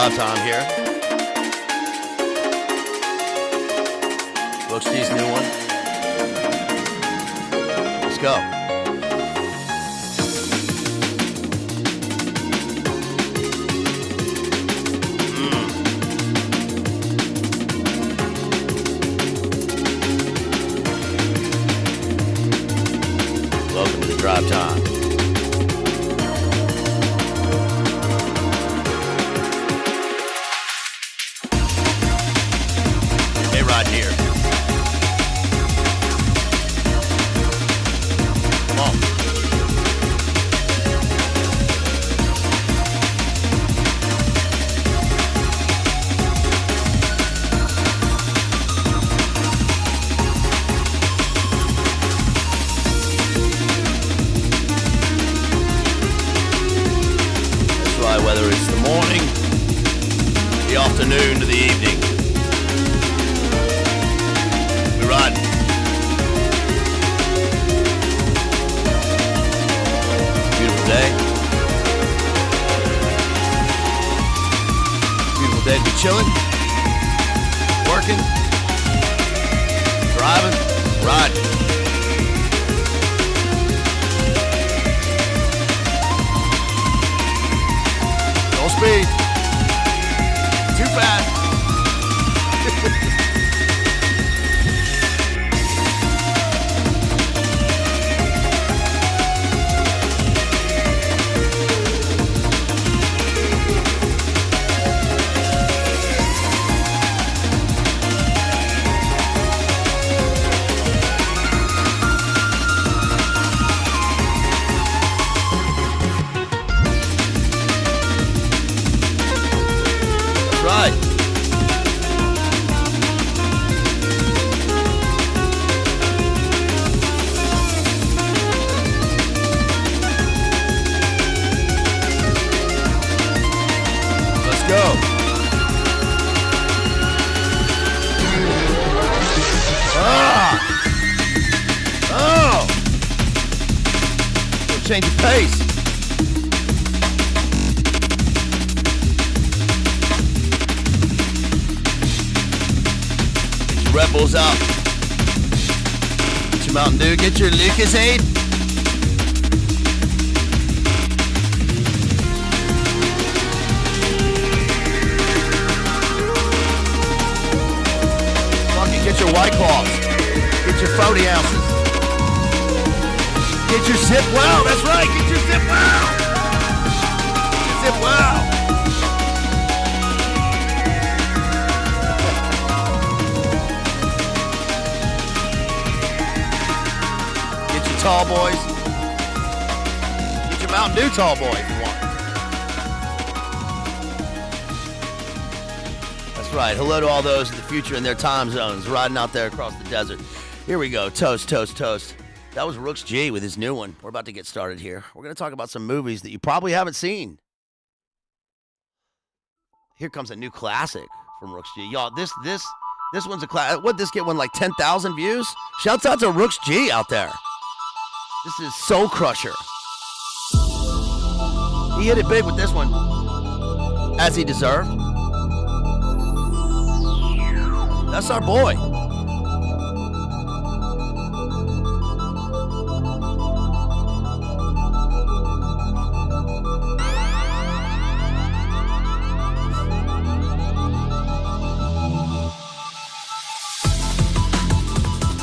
drive time here. Brooks G's new one. Let's go. Welcome to the drive time. Hey, Rod here. Come on. Whether it's the morning, the afternoon, to the evening, we ride. Beautiful day. Beautiful day to be chilling, working, driving, riding. Speed. Too fast. Right. Let's go. Oh. Change of pace. Red Bulls out. Get your Mountain Dew. Get your Lucasade. Fucking get your White Claws. Get your 40 ounces. Get your Zip Wow. That's right. Get your Zip Wow. Zip Wow. Tall boys. Get your Mountain Dew tall boy if you want. That's right. Hello to all those in the future in their time zones, riding out there across the desert. Here we go. Toast, toast, toast. That was Rooks G with his new one. We're about to get started here. We're going to talk about some movies that you probably haven't seen. Here comes a new classic from Rooks G. Y'all, this one's a classic. What'd this get? One like 10,000 views? Shouts out to Rooks G out there. This is Soul Crusher. He hit it big with this one, as he deserved. That's our boy.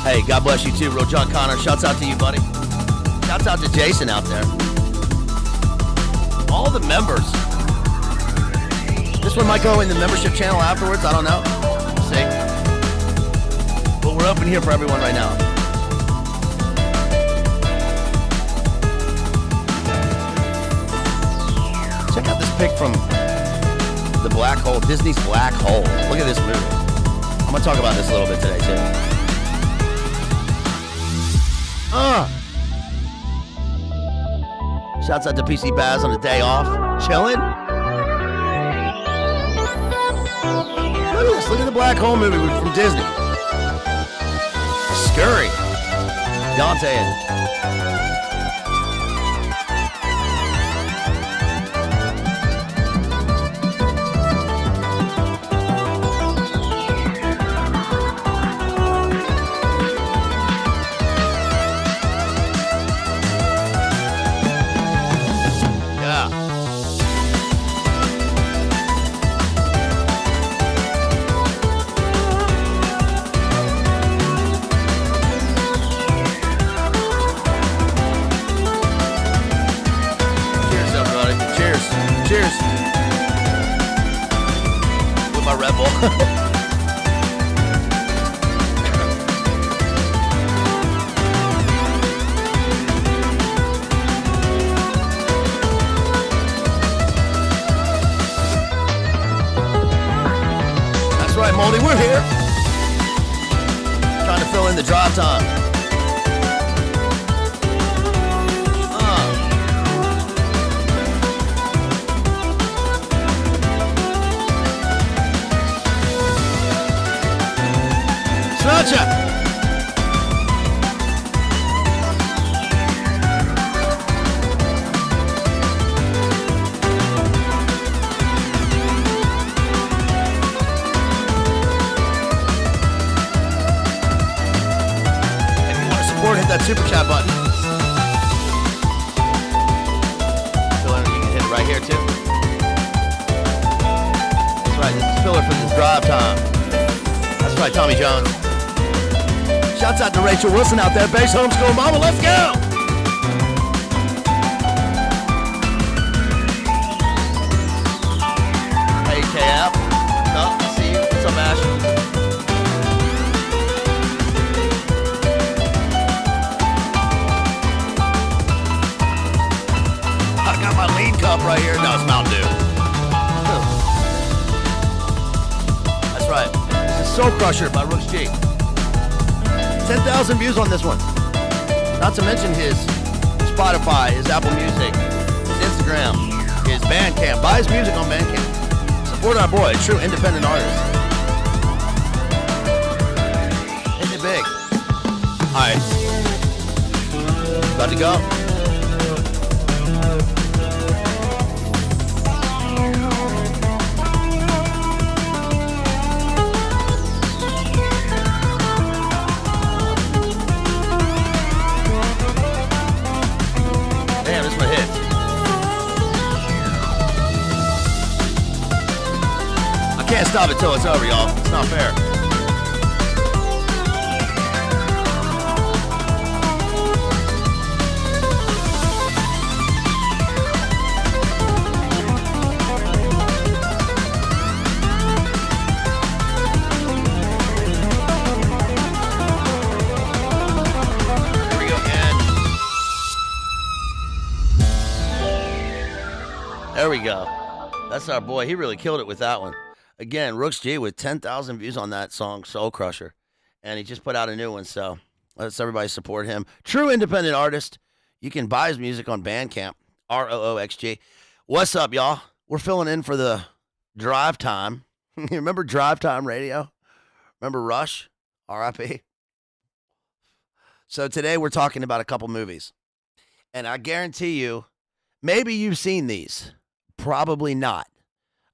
Hey, God bless you too, Real John Connor. Shouts out to you, buddy. Shouts out to Jason out there. All the members. This one might go in the membership channel afterwards. I don't know. We'll see. But we're open here for everyone right now. Check out this pic from the Black Hole, Disney's Black Hole. Look at this movie. I'm going to talk about this a little bit today, too. Shouts out to PC Baz on a day off. Chilling. Look at this. Look at the Black Hole movie from Disney. Scurry. Dante and We're here. Trying to fill in the drive time. Sriracha. Hit that super chat button. Filler, you can hit it right here too. That's right, this is filler for this drive time. That's right, Tommy Jones. Shouts out to Rachel Wilson out there, base homeschool mama. Let's go. Hey KF. Oh, I see you. What's up, Ash? My lean cup right here. No, it's Mountain Dew. That's right. This is Soul Crusher by Rooks G. 10,000 views on this one. Not to mention his Spotify, his Apple Music, his Instagram, his Bandcamp. Buy his music on Bandcamp. Support our boy, a true independent artist. Hitting it big. All right. About to go. Can't stop it till it's over, y'all. It's not fair. Here we go again. There we go. That's our boy. He really killed it with that one. Again, Rooks G with 10,000 views on that song, Soul Crusher. And he just put out a new one, so let's everybody support him. True independent artist. You can buy his music on Bandcamp, ROOXG. What's up, y'all? We're filling in for the drive time. You remember Drive Time Radio? Remember Rush? R.I.P. So today we're talking about a couple movies. And I guarantee you, maybe you've seen these. Probably not.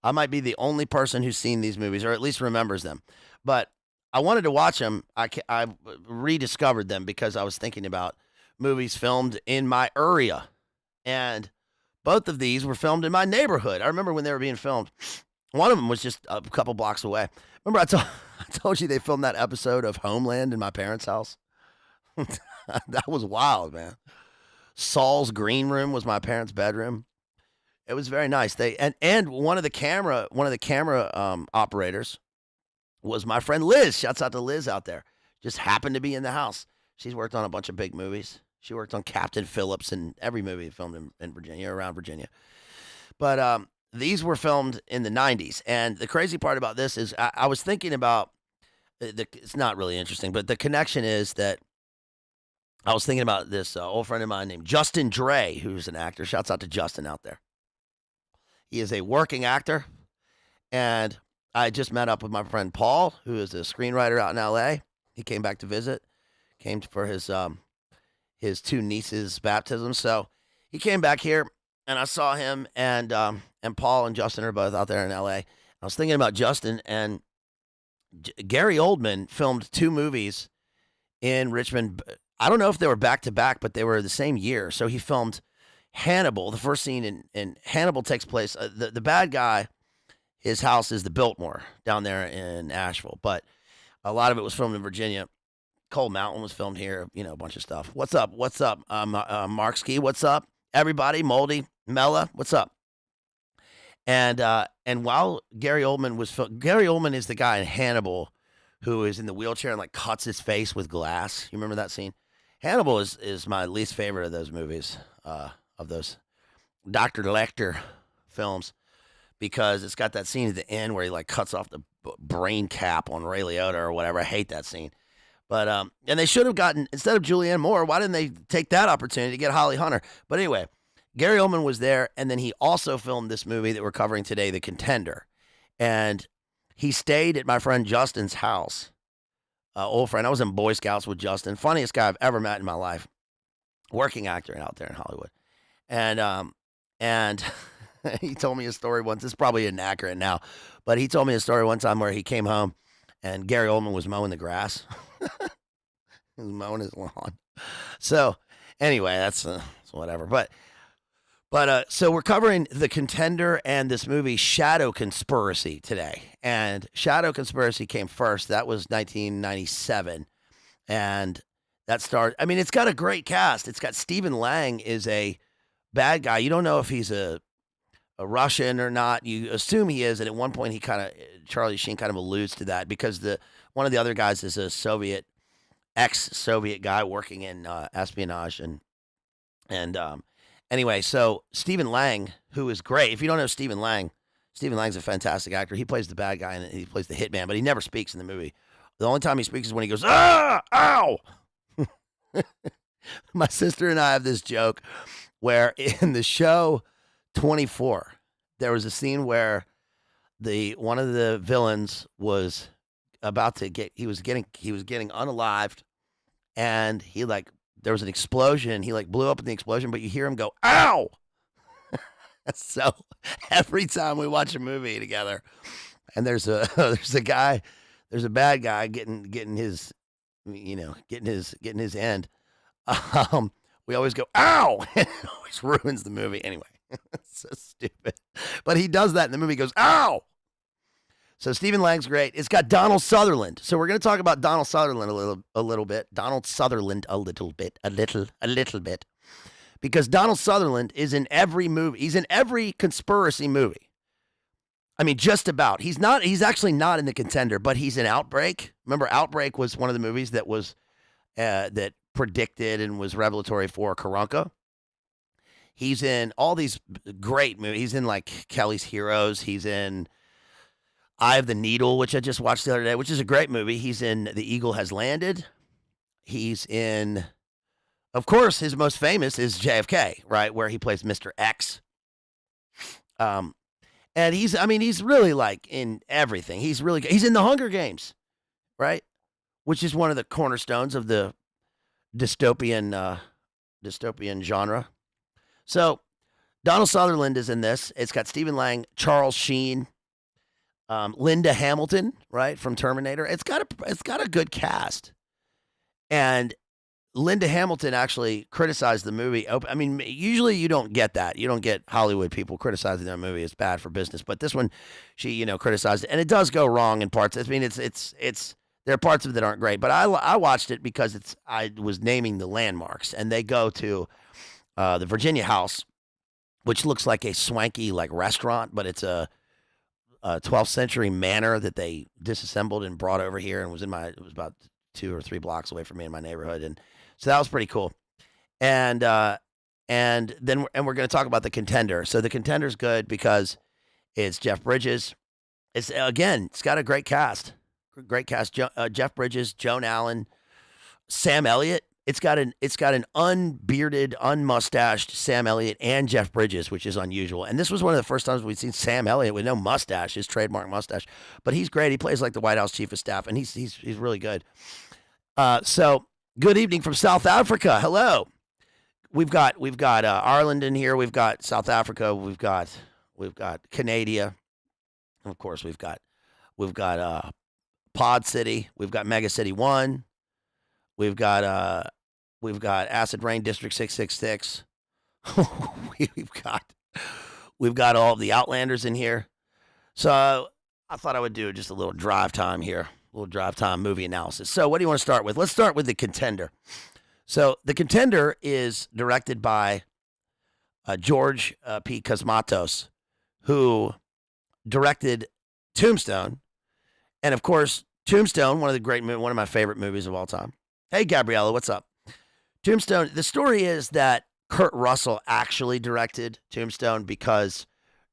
I might be the only person who's seen these movies, or at least remembers them. But I wanted to watch them. I rediscovered them because I was thinking about movies filmed in my area. And both of these were filmed in my neighborhood. I remember when they were being filmed. One of them was just a couple blocks away. Remember I told you they filmed that episode of Homeland in my parents' house? That was wild, man. Saul's green room was my parents' bedroom. It was very nice. And one of the camera operators was my friend Liz. Shouts out to Liz out there. Just happened to be in the house. She's worked on a bunch of big movies. She worked on Captain Phillips and every movie filmed in Virginia, around Virginia. But these were filmed in the 90s. And the crazy part about this is I was thinking about, it's not really interesting, but the connection is that I was thinking about this old friend of mine named Justin Dre, who's an actor. Shouts out to Justin out there. He is a working actor, and I just met up with my friend Paul, who is a screenwriter out in L.A. He came back to visit, came for his two nieces' baptism. So he came back here, and I saw him, and Paul and Justin are both out there in L.A. I was thinking about Justin, and Gary Oldman filmed two movies in Richmond. I don't know if they were back-to-back, but they were the same year. So he filmed Hannibal. The first scene in Hannibal takes place. The bad guy, his house is the Biltmore down there in Asheville, but a lot of it was filmed in Virginia. Cold Mountain was filmed here. You know, a bunch of stuff. What's up? What's up? Mark Ski. What's up? Everybody. Moldy. Mella. What's up? And while Gary Oldman was Gary Oldman is the guy in Hannibal who is in the wheelchair and like cuts his face with glass. You remember that scene? Hannibal is my least favorite of those movies. Of those Dr. Lecter films, because it's got that scene at the end where he like cuts off brain cap on Ray Liotta or whatever. I hate that scene. But and they should have gotten, instead of Julianne Moore, why didn't they take that opportunity to get Holly Hunter? But anyway, Gary Oldman was there, and then he also filmed this movie that we're covering today, The Contender. And he stayed at my friend Justin's house, old friend. I was in Boy Scouts with Justin, funniest guy I've ever met in my life, working actor out there in Hollywood. And he told me a story once. It's probably inaccurate now, but he told me a story one time where he came home and Gary Oldman was mowing the grass. He was mowing his lawn. So anyway, that's whatever. But so we're covering The Contender and this movie Shadow Conspiracy today. And Shadow Conspiracy came first. That was 1997. And that started, I mean, it's got a great cast. It's got Stephen Lang is a bad guy. You don't know if he's a Russian or not. You assume he is. And at one point, Charlie Sheen kind of alludes to that because one of the other guys is a ex-Soviet guy working in espionage. Anyway, so Stephen Lang, who is great. If you don't know Stephen Lang's a fantastic actor. He plays the bad guy and he plays the hitman, but he never speaks in the movie. The only time he speaks is when he goes, "Ah, ow!" My sister and I have this joke where in the show 24, there was a scene where one of the villains was about to he was getting unalived, and there was an explosion. He blew up in the explosion, but you hear him go, "Ow!" So every time we watch a movie together, and there's a bad guy getting his end, we always go, "Ow!" It always ruins the movie. Anyway, it's so stupid, but he does that in the movie. He goes, "Ow!" So Stephen Lang's great. It's got Donald Sutherland. So we're going to talk about Donald Sutherland a little bit. Donald Sutherland a little bit. Because Donald Sutherland is in every movie. He's in every conspiracy movie. I mean, just about. He's actually not in The Contender, but he's in Outbreak. Remember, Outbreak was one of the movies that was that predicted and was revelatory for Karanka. He's in all these great movies. He's in Kelly's Heroes. He's in Eye of the Needle, which I just watched the other day, which is a great movie. He's in The Eagle Has Landed. He's in, of course, his most famous is JFK, right, where he plays Mr. X. And he's really in everything. He's really good. He's in The Hunger Games, right, which is one of the cornerstones of the dystopian genre. So Donald Sutherland is in this. It's got Stephen Lang, Charles Sheen, Linda Hamilton, right, from Terminator. It's got a good cast. And Linda Hamilton actually criticized the movie. I mean, usually you don't get that. You don't get Hollywood people criticizing their movie. It's bad for business. But this one, she, criticized it. And it does go wrong in parts. I mean, there are parts of it that aren't great. But I watched it because I was naming the landmarks. And they go to the Virginia House, which looks like a swanky restaurant, but it's a 12th century manor that they disassembled and brought over here, and it was about 2 or 3 blocks away from me in my neighborhood, and so that was pretty cool. And we're going to talk about The Contender. So The Contender's good because it's Jeff Bridges. It's got a great cast. Jeff Bridges, Joan Allen, Sam Elliott. It's got an unbearded, unmustached Sam Elliott and Jeff Bridges, which is unusual. And this was one of the first times we'd seen Sam Elliott with no mustache, his trademark mustache. But he's great. He plays like the White House chief of staff, and he's really good. So good evening from South Africa. Hello. We've got Ireland in here. We've got South Africa. We've got Canada. And of course, we've got Pod City. We've got Mega City 1. We've got Acid Rain District 666. we've got all of the Outlanders in here. So I thought I would do just a little drive time here, a little drive time movie analysis. So what do you want to start with? Let's start with The Contender. So The Contender is directed by George P. Cosmatos, who directed Tombstone, and of course Tombstone, one of my favorite movies of all time. Hey, Gabriella, what's up? Tombstone, the story is that Kurt Russell actually directed Tombstone because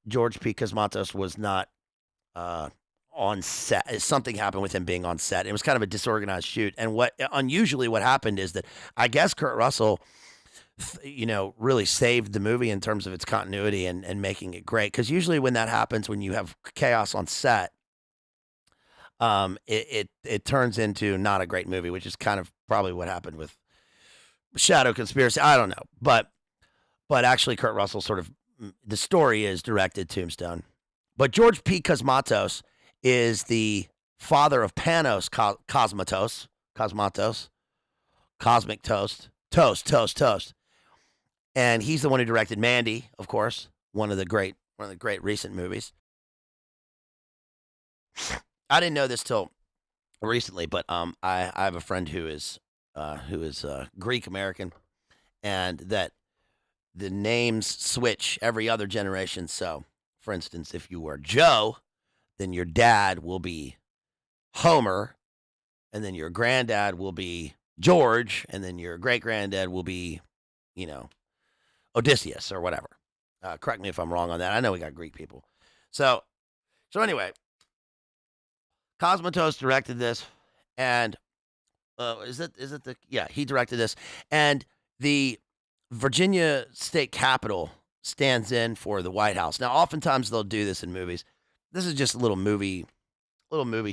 George P. Cosmatos was not on set. Something happened with him being on set. It was kind of a disorganized shoot. And unusually what happened is that I guess Kurt Russell, really saved the movie in terms of its continuity and making it great. Because usually when that happens, when you have chaos on set, it turns into not a great movie, which is kind of probably what happened with Shadow Conspiracy. I don't know, but actually Kurt Russell the story is directed Tombstone. But George P. Cosmatos is the father of Panos Cosmatos, Cosmic Toast. And he's the one who directed Mandy, of course, one of the great recent movies. I didn't know this till recently, but I have a friend who is Greek American, and that the names switch every other generation. So, for instance, if you were Joe, then your dad will be Homer, and then your granddad will be George, and then your great granddad will be, Odysseus or whatever. Correct me if I'm wrong on that. I know we got Greek people. So anyway, Cosmatos directed this, and he directed this, and the Virginia State Capitol stands in for the White House. Now, oftentimes they'll do this in movies. This is just a little movie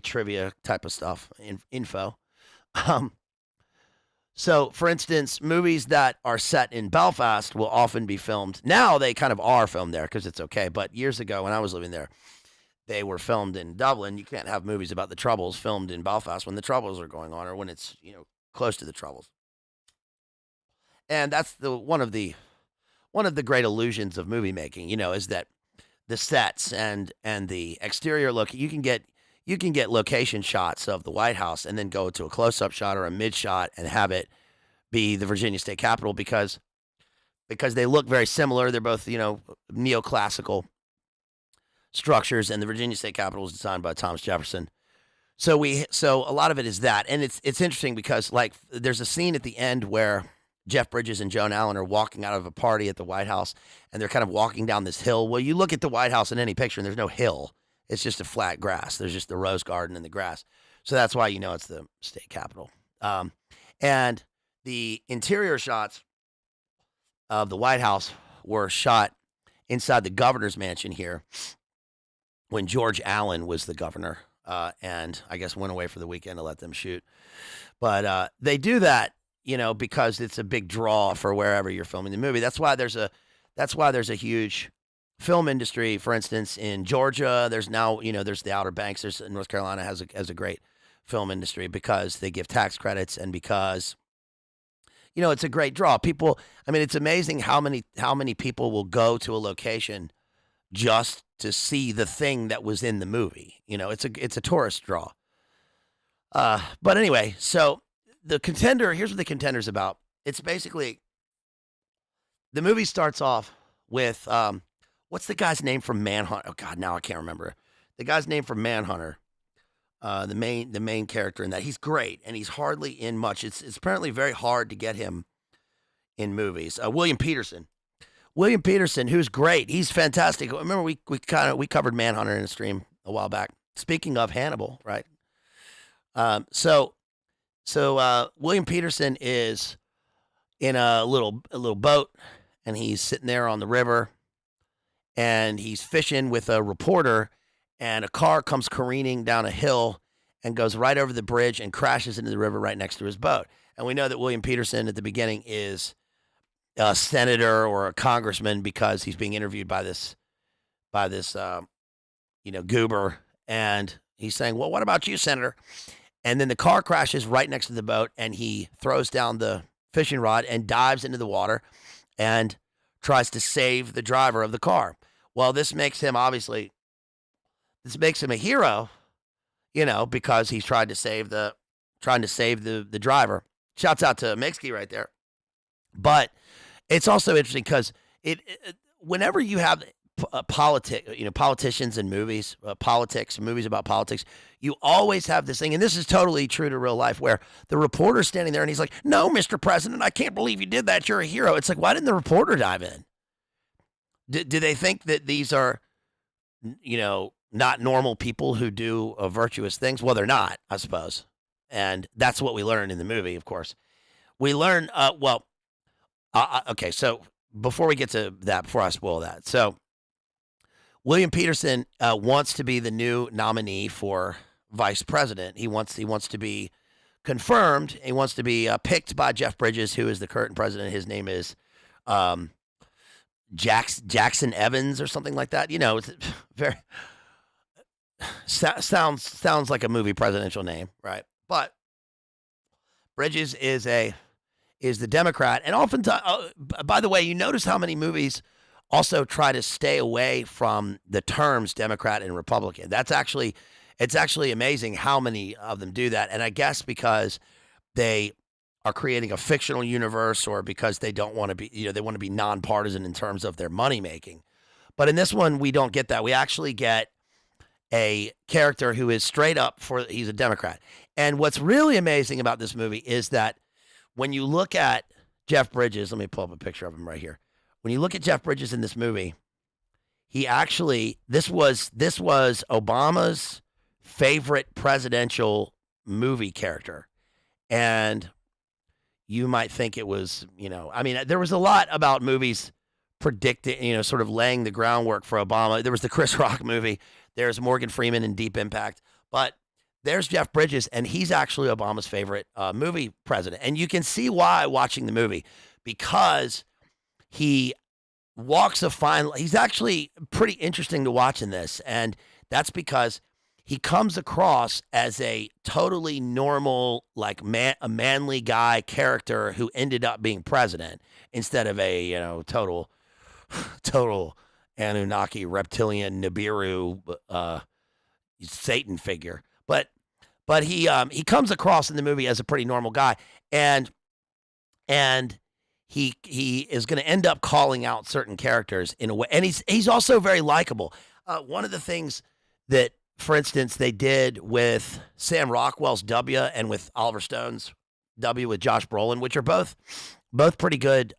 trivia type of stuff, info. So, for instance, movies that are set in Belfast will often be filmed. Now they kind of are filmed there because it's okay. But years ago, when I was living there, they were filmed in Dublin. You can't have movies about the Troubles filmed in Belfast when the Troubles are going on or when it's close to the Troubles. And that's one of the great illusions of movie making. Is that the sets and the exterior look. You can get location shots of the White House and then go to a close-up shot or a mid shot and have it be the Virginia State Capitol because they look very similar. They're both neoclassical structures, and the Virginia State Capitol was designed by Thomas Jefferson. So a lot of it is that, and it's interesting because there's a scene at the end where Jeff Bridges and Joan Allen are walking out of a party at the White House, and they're kind of walking down this hill. Well, you look at the White House in any picture, and there's no hill. It's just a flat grass. There's just the rose garden and the grass. So that's why it's the state capitol. And the interior shots of the White House were shot inside the governor's mansion here when George Allen was the governor, and I guess went away for the weekend to let them shoot. But they do that, because it's a big draw for wherever you're filming the movie. That's why there's a huge film industry, for instance, in Georgia. There's now, there's the Outer Banks. There's North Carolina has a great film industry because they give tax credits and because, it's a great draw. People, it's amazing how many people will go to a location just to see the thing that was in the movie. It's a tourist draw. But anyway, so the Contender. Here's what the Contender's about. It's basically the movie starts off with. What's the guy's name from Manhunter? Oh God, now I can't remember. The guy's name from Manhunter, the main character in that. He's great, and he's hardly in much. It's apparently very hard to get him in movies. William Peterson, who's great. He's fantastic. Remember we covered Manhunter in a stream a while back. Speaking of Hannibal, right? So William Peterson is in a little boat, and he's sitting there on the river. And he's fishing with a reporter, and a car comes careening down a hill and goes right over the bridge and crashes into the river right next to his boat. And we know that William Peterson at the beginning is a senator or a congressman because he's being interviewed by this goober, and he's saying, "Well, what about you, Senator?" And then the car crashes right next to the boat, and he throws down the fishing rod and dives into the water and tries to save the driver of the car. Well, this makes him a hero, because he's trying to save the driver. Shouts out to Mixkey right there. But it's also interesting because whenever you have politicians in movies, movies about politics, you always have this thing, and this is totally true to real life, where the reporter's standing there and he's like, "No, Mr. President, I can't believe you did that. You're a hero." It's like, why didn't the reporter dive in? Do they think that these are, not normal people who do virtuous things. Well, they're not, I suppose. And that's what we learn in the movie, of course. We learn, okay, so before we get to that, before I spoil that, so William Peterson wants to be the new nominee for vice president. He wants to be confirmed. He wants to be picked by Jeff Bridges, who is the current president. His name is Jackson Evans or something like that. It's very sounds like a movie presidential name, right? But Bridges is the Democrat, and oftentimes, by the way, you notice how many movies also try to stay away from the terms Democrat and Republican. It's actually amazing how many of them do that, and I guess because they are creating a fictional universe, or because they don't want to be, they want to be nonpartisan in terms of their money making. But in this one, we don't get that. We actually get a character who is straight up he's a Democrat. And what's really amazing about this movie is that when you look at Jeff Bridges, let me pull up a picture of him right here. When you look at Jeff Bridges in this movie, he actually, this was Obama's favorite presidential movie character. And you might think it was, there was a lot about movies predicting, sort of laying the groundwork for Obama. There was the Chris Rock movie. There's Morgan Freeman in Deep Impact. But there's Jeff Bridges, and he's actually Obama's favorite movie president. And you can see why watching the movie, because he walks a fine line. He's actually pretty interesting to watch in this, and that's because he comes across as a totally normal, like a manly guy character who ended up being president instead of a total Anunnaki reptilian Nibiru Satan figure. But he comes across in the movie as a pretty normal guy, and he is going to end up calling out certain characters in a way, and he's also very likable. One of the things that, for instance, they did with Sam Rockwell's W and with Oliver Stone's W with Josh Brolin, which are both pretty good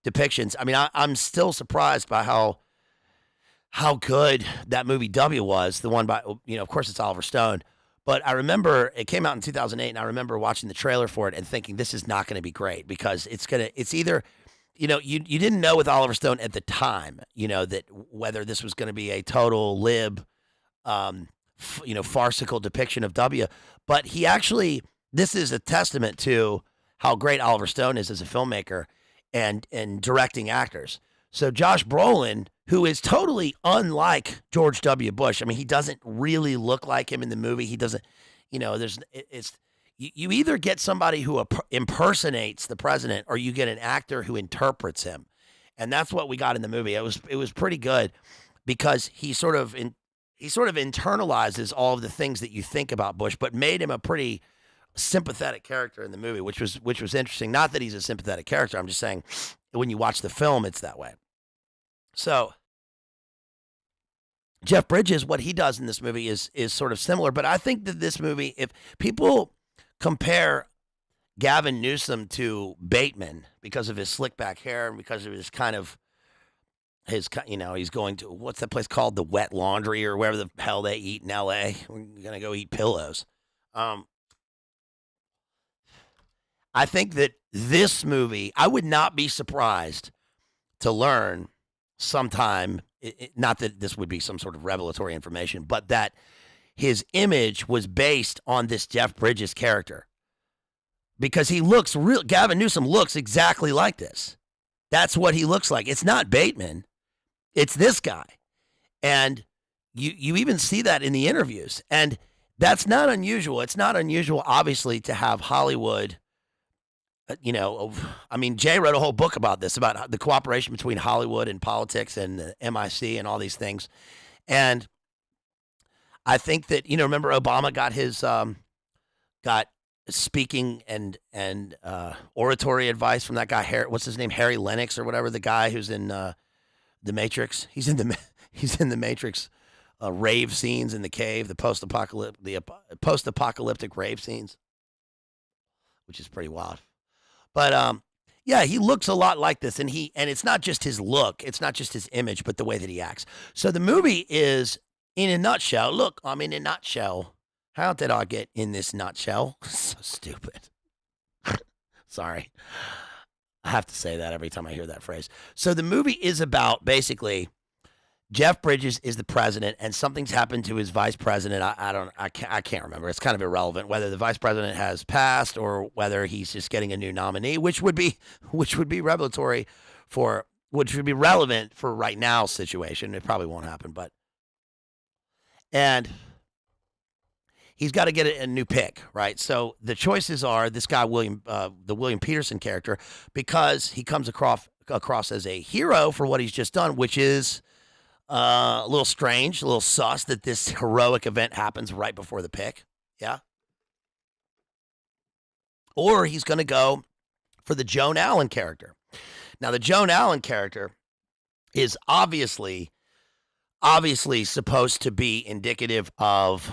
depictions. I mean, I'm still surprised by how good that movie W was. The one by, of course, it's Oliver Stone. But I remember it came out in 2008, and I remember watching the trailer for it and thinking this is not going to be great, because it's either, you didn't know with Oliver Stone at the time, that whether this was going to be a total lib, farcical depiction of W. But this is a testament to how great Oliver Stone is as a filmmaker and directing actors. So Josh Brolin, who is totally unlike George W. Bush. I mean, he doesn't really look like him in the movie. He doesn't, you either get somebody who impersonates the president, or you get an actor who interprets him. And that's what we got in the movie. It was pretty good, because he sort of internalizes all of the things that you think about Bush, but made him a pretty sympathetic character in the movie, which was interesting. Not that he's a sympathetic character. I'm just saying when you watch the film, it's that way. So Jeff Bridges, what he does in this movie is sort of similar, but I think that this movie, if people compare Gavin Newsom to Bateman because of his slick back hair and because of his kind of he's going to, what's that place called? The Wet Laundry, or wherever the hell they eat in LA. We're going to go eat pillows. I think that this movie, I would not be surprised to learn sometime, not that this would be some sort of revelatory information, but that his image was based on this Jeff Bridges character, because Gavin Newsom looks exactly like this. That's what he looks like. It's not Bateman. It's this guy. And you even see that in the interviews. And that's not unusual. It's not unusual, obviously, to have Hollywood, Jay wrote a whole book about this, about the cooperation between Hollywood and politics and the MIC and all these things. And I think that, remember Obama got speaking and oratory advice from that guy, what's his name, Harry Lennox or whatever, the guy who's in The Matrix. He's in the Matrix rave scenes in the cave, the post-apocalyptic rave scenes, which is pretty wild. But yeah, he looks a lot like this, and it's not just his look, it's not just his image, but the way that he acts. So the movie is In a nutshell, look, I'm in a nutshell. How did I get in this nutshell? So stupid. Sorry. I have to say that every time I hear that phrase. So the movie is about basically Jeff Bridges is the president, and something's happened to his vice president. I can't remember. It's kind of irrelevant whether the vice president has passed or whether he's just getting a new nominee, which would be revelatory for, which would be relevant for right now's situation. It probably won't happen, and he's got to get a new pick, right? So the choices are this guy, the William Peterson character, because he comes across as a hero for what he's just done, which is a little strange, a little sus that this heroic event happens right before the pick. Yeah. Or he's going to go for the Joan Allen character. Now, the Joan Allen character is obviously supposed to be indicative of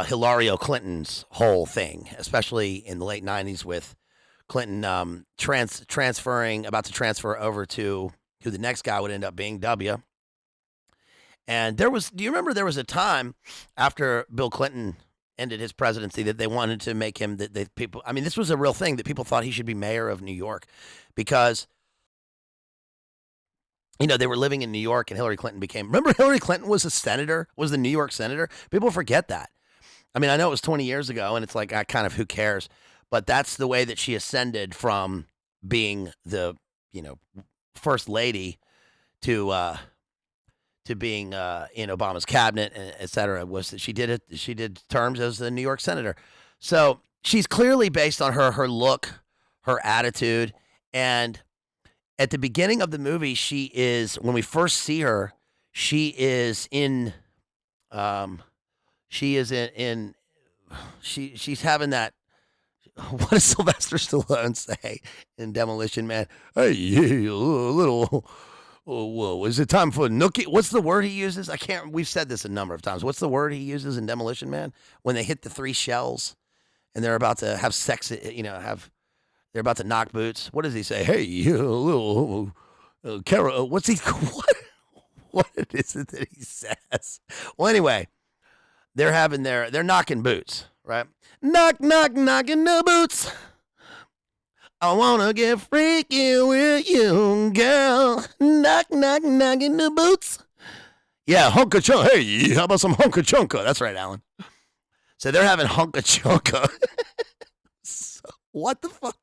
Hillary Clinton's whole thing, especially in the late 90s with Clinton about to transfer over to who the next guy would end up being, W. And do you remember there was a time after Bill Clinton ended his presidency that they wanted to make him, this was a real thing, that people thought he should be mayor of New York because, they were living in New York and Hillary Clinton remember Hillary Clinton was the New York senator? People forget that. I know it was 20 years ago and it's like, who cares? But that's the way that she ascended from being the, first lady to being in Obama's cabinet, et cetera, was that she did terms as the New York senator. So she's clearly based on her look, her attitude. And at the beginning of the movie, when we first see her, she's having that, what does Sylvester Stallone say in Demolition Man? Hey, you little... Whoa, is it time for nookie? What's the word he uses? We've said this a number of times. What's the word he uses in Demolition Man? When they hit the 3 shells and they're about to have sex, they're about to knock boots. What does he say? Hey, you little, Carol, what is it that he says? Well, anyway, they're knocking boots, right? Knock, knock, knocking the boots. I wanna get freaky with you, girl. Knock, knock, knocking the boots. Yeah, hunka chunka. Hey, how about some hunka chunka? That's right, Alan. So they're having hunka chunka. What the fuck?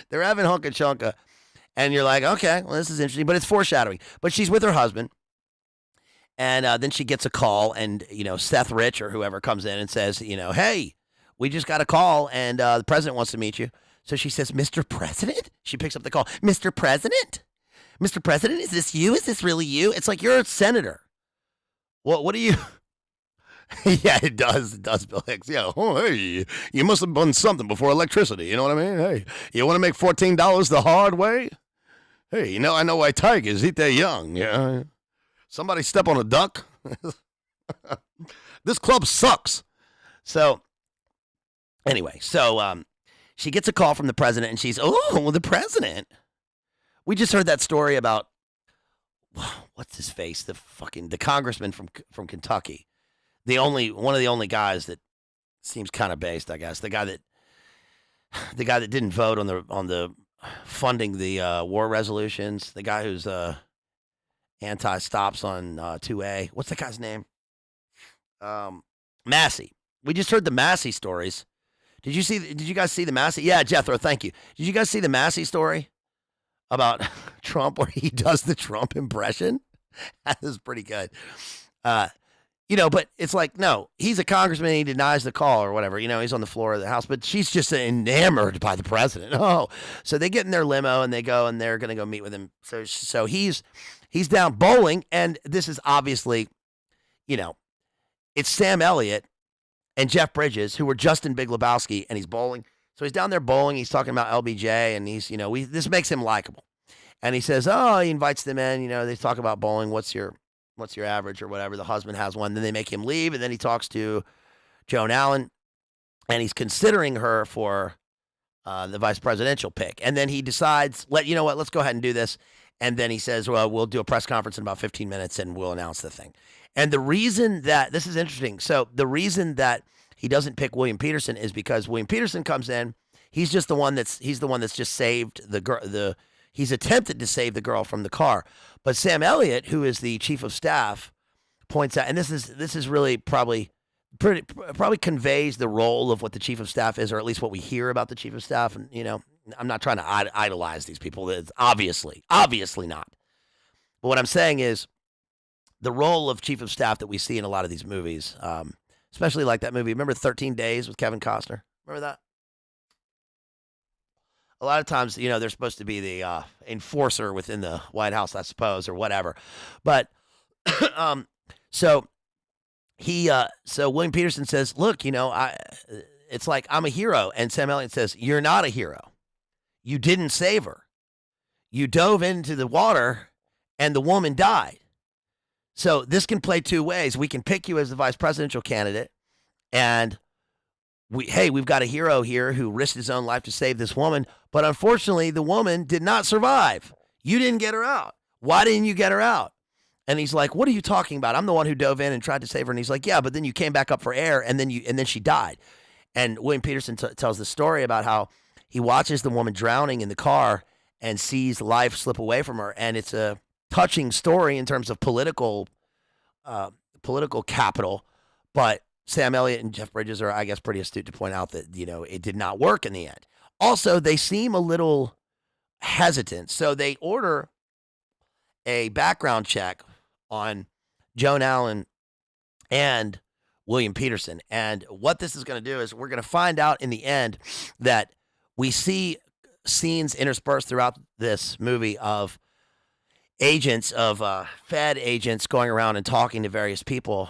They're having hunka chunka, and you're like, okay, well, this is interesting, but it's foreshadowing. But she's with her husband, and then she gets a call, and Seth Rich or whoever comes in and says, hey, we just got a call, and the president wants to meet you. So she says, Mr. President? She picks up the call. Mr. President? Mr. President, is this you? Is this really you? It's like, you're a senator. What do you... Yeah, it does. It does, Bill Hicks. Yeah. Oh, hey, you must have done something before electricity. You know what I mean? Hey, you want to make $14 the hard way? Hey, I know why tigers eat their young. Yeah. Somebody step on a duck? This club sucks. So, anyway, she gets a call from the president, and she's, the president. We just heard that story about, what's his face? The congressman from Kentucky. One of the only guys that seems kind of based, I guess. The guy that didn't vote on the funding the war resolutions. The guy who's anti-stops on 2A. What's that guy's name? Massey. We just heard the Massey stories. Did you guys see the Massey? Yeah, Jethro, thank you. Did you guys see the Massey story about Trump where he does the Trump impression? That is pretty good. But it's like, no, he's a congressman. He denies the call or whatever. He's on the floor of the House, but she's just enamored by the president. Oh, so they get in their limo and they go and they're going to go meet with him. So he's down bowling, and this is obviously, it's Sam Elliott and Jeff Bridges, who were just in Big Lebowski, and he's bowling. So he's down there bowling. He's talking about LBJ, and he's, this makes him likable. And he says, he invites them in. They talk about bowling. What's your average or whatever? The husband has one. Then they make him leave, and then he talks to Joan Allen, and he's considering her for the vice presidential pick. And then he decides, let's go ahead and do this. And then he says, well, we'll do a press conference in about 15 minutes, and we'll announce the thing. And the reason that this is interesting, so the reason that he doesn't pick William Peterson is because William Peterson comes in. He's the one that's just saved the girl. He's attempted to save the girl from the car. But Sam Elliott, who is the chief of staff, points out, and this is really probably conveys the role of what the chief of staff is, or at least what we hear about the chief of staff. And I'm not trying to idolize these people. It's obviously not. But what I'm saying is the role of chief of staff that we see in a lot of these movies, especially like that movie. Remember 13 Days with Kevin Costner? Remember that? A lot of times, they're supposed to be the enforcer within the White House, I suppose, or whatever. But so William Peterson says, "Look, it's like I'm a hero," and Sam Elliott says, "You're not a hero. You didn't save her. You dove into the water, and the woman died. So this can play two ways. We can pick you as the vice presidential candidate, and we've got a hero here who risked his own life to save this woman, but unfortunately, the woman did not survive. You didn't get her out. Why didn't you get her out?" And he's like, "What are you talking about? I'm the one who dove in and tried to save her." And he's like, "Yeah, but then you came back up for air, and then she died." And William Peterson tells the story about how he watches the woman drowning in the car and sees life slip away from her, and it's a touching story in terms of political capital, but Sam Elliott and Jeff Bridges are, I guess, pretty astute to point out that, it did not work in the end. Also, they seem a little hesitant. So they order a background check on Joan Allen and William Peterson. And what this is going to do is we're going to find out in the end that we see scenes interspersed throughout this movie of agents, of Fed agents going around and talking to various people.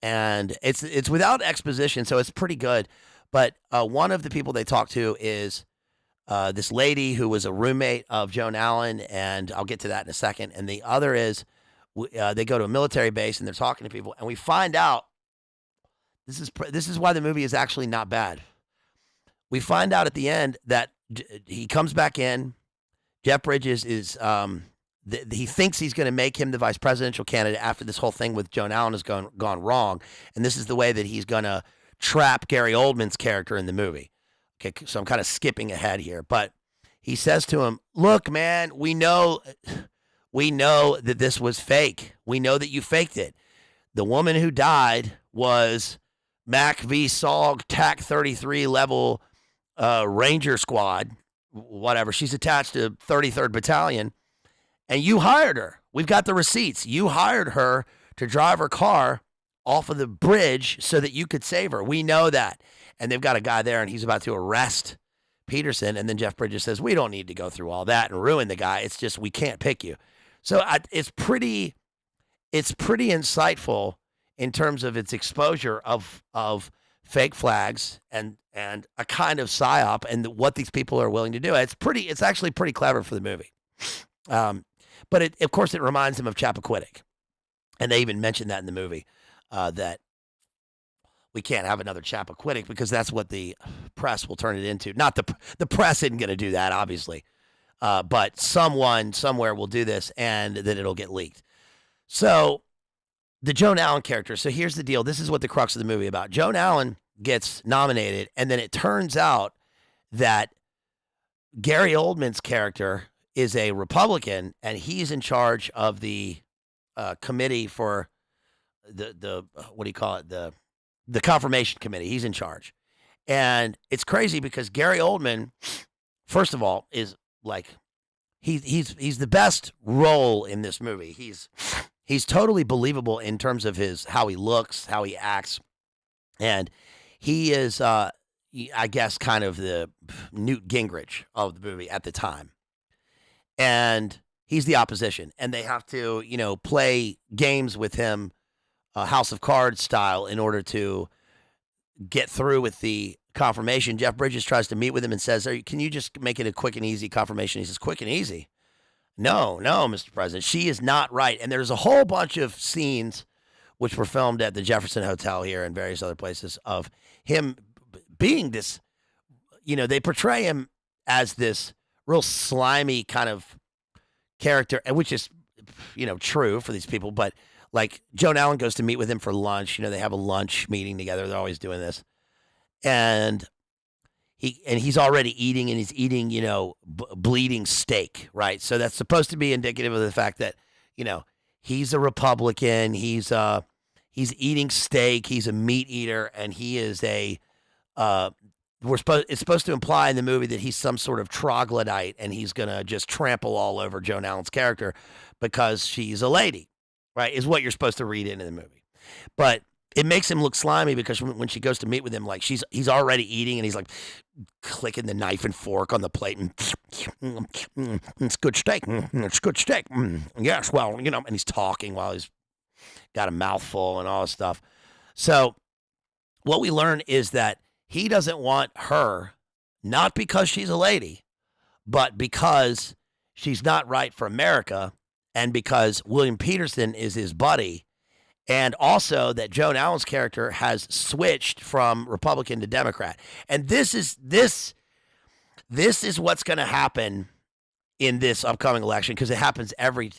And it's without exposition, so it's pretty good. But one of the people they talk to is this lady who was a roommate of Joan Allen, and I'll get to that in a second. And the other is they go to a military base and they're talking to people, and we find out this is why the movie is actually not bad. We find out at the end that he comes back in. Jeff Bridges is he thinks he's going to make him the vice presidential candidate after this whole thing with Joan Allen has gone wrong. And this is the way that he's going to trap Gary Oldman's character in the movie. Okay, so I'm kind of skipping ahead here. But he says to him, "Look, man, we know that this was fake. We know that you faked it. The woman who died was Mac v. Sog TAC 33 level Ranger Squad, whatever. She's attached to 33rd Battalion. And you hired her. We've got the receipts. You hired her to drive her car off of the bridge so that you could save her. We know that." And they've got a guy there, and he's about to arrest Peterson. And then Jeff Bridges says, "We don't need to go through all that and ruin the guy. It's just we can't pick you." So it's pretty insightful in terms of its exposure of fake flags and a kind of psyop and what these people are willing to do. It's actually pretty clever for the movie. But of course, it reminds them of Chappaquiddick. And they even mentioned that in the movie, that we can't have another Chappaquiddick because that's what the press will turn it into. Not the press isn't going to do that, obviously. But someone somewhere will do this, and then it'll get leaked. So the Joan Allen character. So here's the deal. This is what the crux of the movie about. Joan Allen gets nominated, and then it turns out that Gary Oldman's character is a Republican, and he's in charge of the committee for the what do you call it, the confirmation committee. He's in charge, and it's crazy because Gary Oldman, first of all, is like he's the best role in this movie. He's totally believable in terms of how he looks, how he acts, and he is I guess kind of the Newt Gingrich of the movie at the time. And he's the opposition, and they have to, play games with him, House of Cards style, in order to get through with the confirmation. Jeff Bridges tries to meet with him and says, "Can you just make it a quick and easy confirmation?" He says, "Quick and easy? No, Mr. President, she is not right." And there's a whole bunch of scenes which were filmed at the Jefferson Hotel here and various other places of him being this, they portray him as this real slimy kind of character, which is, true for these people, but like Joan Allen goes to meet with him for lunch. They have a lunch meeting together. They're always doing this, and he's already eating, and he's eating, bleeding steak, right? So that's supposed to be indicative of the fact that, he's a Republican. He's eating steak. He's a meat eater, and he is a. It's supposed to imply in the movie that he's some sort of troglodyte, and he's gonna just trample all over Joan Allen's character because she's a lady, right? Is what you're supposed to read into the movie, but it makes him look slimy because when she goes to meet with him, like he's already eating, and he's like clicking the knife and fork on the plate, and it's good steak, it's good steak, yes, well, and he's talking while he's got a mouthful and all this stuff. So what we learn is that he doesn't want her, not because she's a lady, but because she's not right for America, and because William Peterson is his buddy, and also that Joan Allen's character has switched from Republican to Democrat. And this is what's going to happen in this upcoming election, because it happens every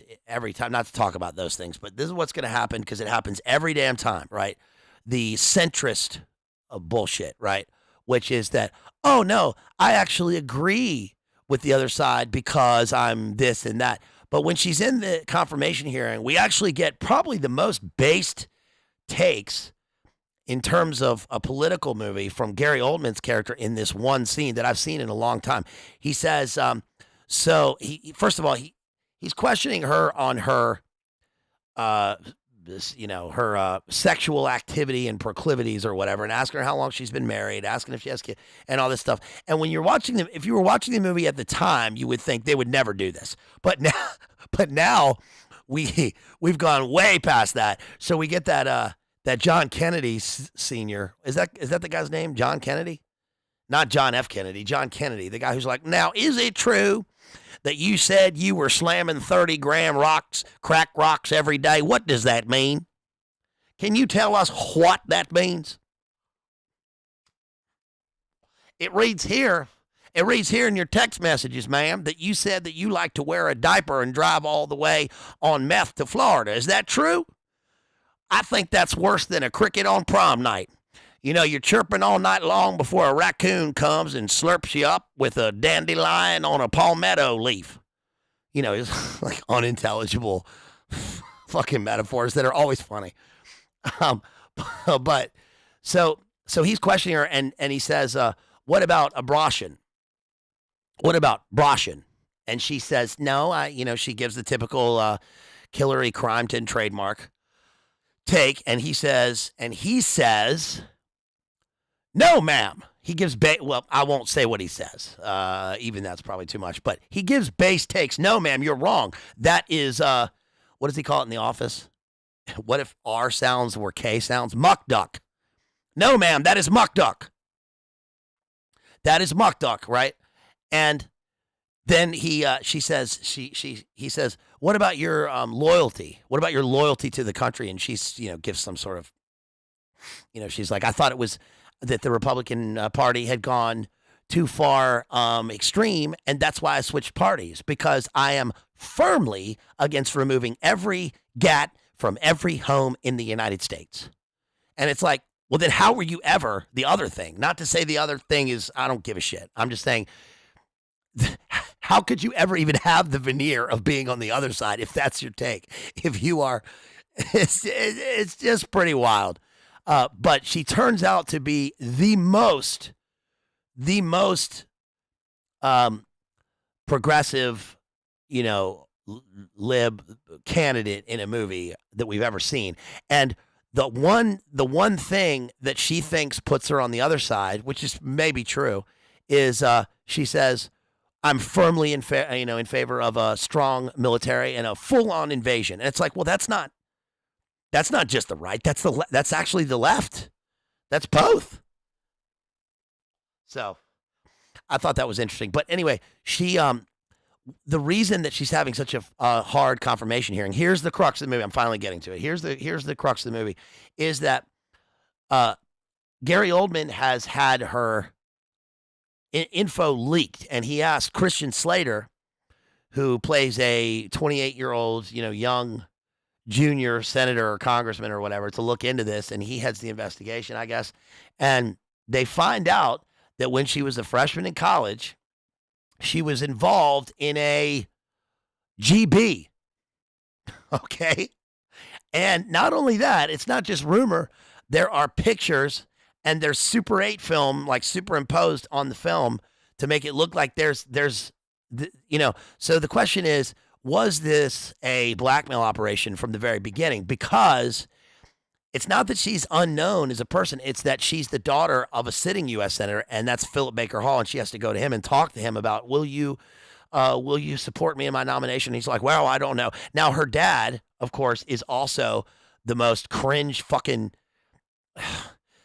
time. Not to talk about those things, but this is what's going to happen because it happens every damn time, right? The centrist bullshit, right? Which is that, oh no, I actually agree with the other side because I'm this and that. But when she's in the confirmation hearing, we actually get probably the most based takes in terms of a political movie from Gary Oldman's character in this one scene that I've seen in a long time. He says, so he first of all, he's questioning her on her her sexual activity and proclivities or whatever, and asking her how long she's been married, asking if she has kids, and all this stuff. And when you're watching them, if you were watching the movie at the time, you would think they would never do this. But now we've gone way past that. So we get that John Kennedy Sr. Is that the guy's name? John Kennedy? Not John F. Kennedy, John Kennedy, the guy who's like, now, is it true that you said you were slamming 30-gram crack rocks every day? What does that mean? Can you tell us what that means? It reads here in your text messages, ma'am, that you said that you like to wear a diaper and drive all the way on meth to Florida. Is that true? I think that's worse than a cricket on prom night. You're chirping all night long before a raccoon comes and slurps you up with a dandelion on a palmetto leaf. It's like unintelligible fucking metaphors that are always funny. But so he's questioning her, and he says, what about abortion? What about abortion? And she says, no, she gives the typical Hillary Crimeton trademark take, and he says, no, ma'am. He gives well, I won't say what he says. Even that's probably too much. But he gives base takes. No, ma'am, you're wrong. That is, what does he call it in the office? What if R sounds were K sounds? Muck duck. No, ma'am, that is muck duck. That is muck duck, right? And then he says, what about your loyalty? What about your loyalty to the country? And she's, gives some sort of, she's like, I thought it was that the Republican Party had gone too far extreme, and that's why I switched parties, because I am firmly against removing every gat from every home in the United States. And it's like, well, then how were you ever the other thing? Not to say the other thing is, I don't give a shit. I'm just saying, how could you ever even have the veneer of being on the other side if that's your take? If you are, it's just pretty wild. But she turns out to be the most progressive, lib candidate in a movie that we've ever seen. And the one thing that she thinks puts her on the other side, which is maybe true, is she says, I'm firmly in favor of a strong military and a full-on invasion. And it's like, well, that's not just the right. That's actually the left. That's both. So I thought that was interesting. But anyway, she the reason that she's having such a hard confirmation hearing, here's the crux of the movie. I'm finally getting to it. Here's the crux of the movie, is that Gary Oldman has had her info leaked, and he asked Christian Slater, who plays a 28-year-old, young junior senator or congressman or whatever to look into this, and he heads the investigation, I guess. And they find out that when she was a freshman in college, she was involved in a GB. Okay. And not only that, it's not just rumor. There are pictures and there's Super 8 film, like superimposed on the film to make it look like there's, so the question is, was this a blackmail operation from the very beginning? Because it's not that she's unknown as a person. It's that she's the daughter of a sitting U.S. senator, and that's Philip Baker Hall, and she has to go to him and talk to him about, will you support me in my nomination? And he's like, well, I don't know. Now, her dad, of course, is also the most cringe fucking.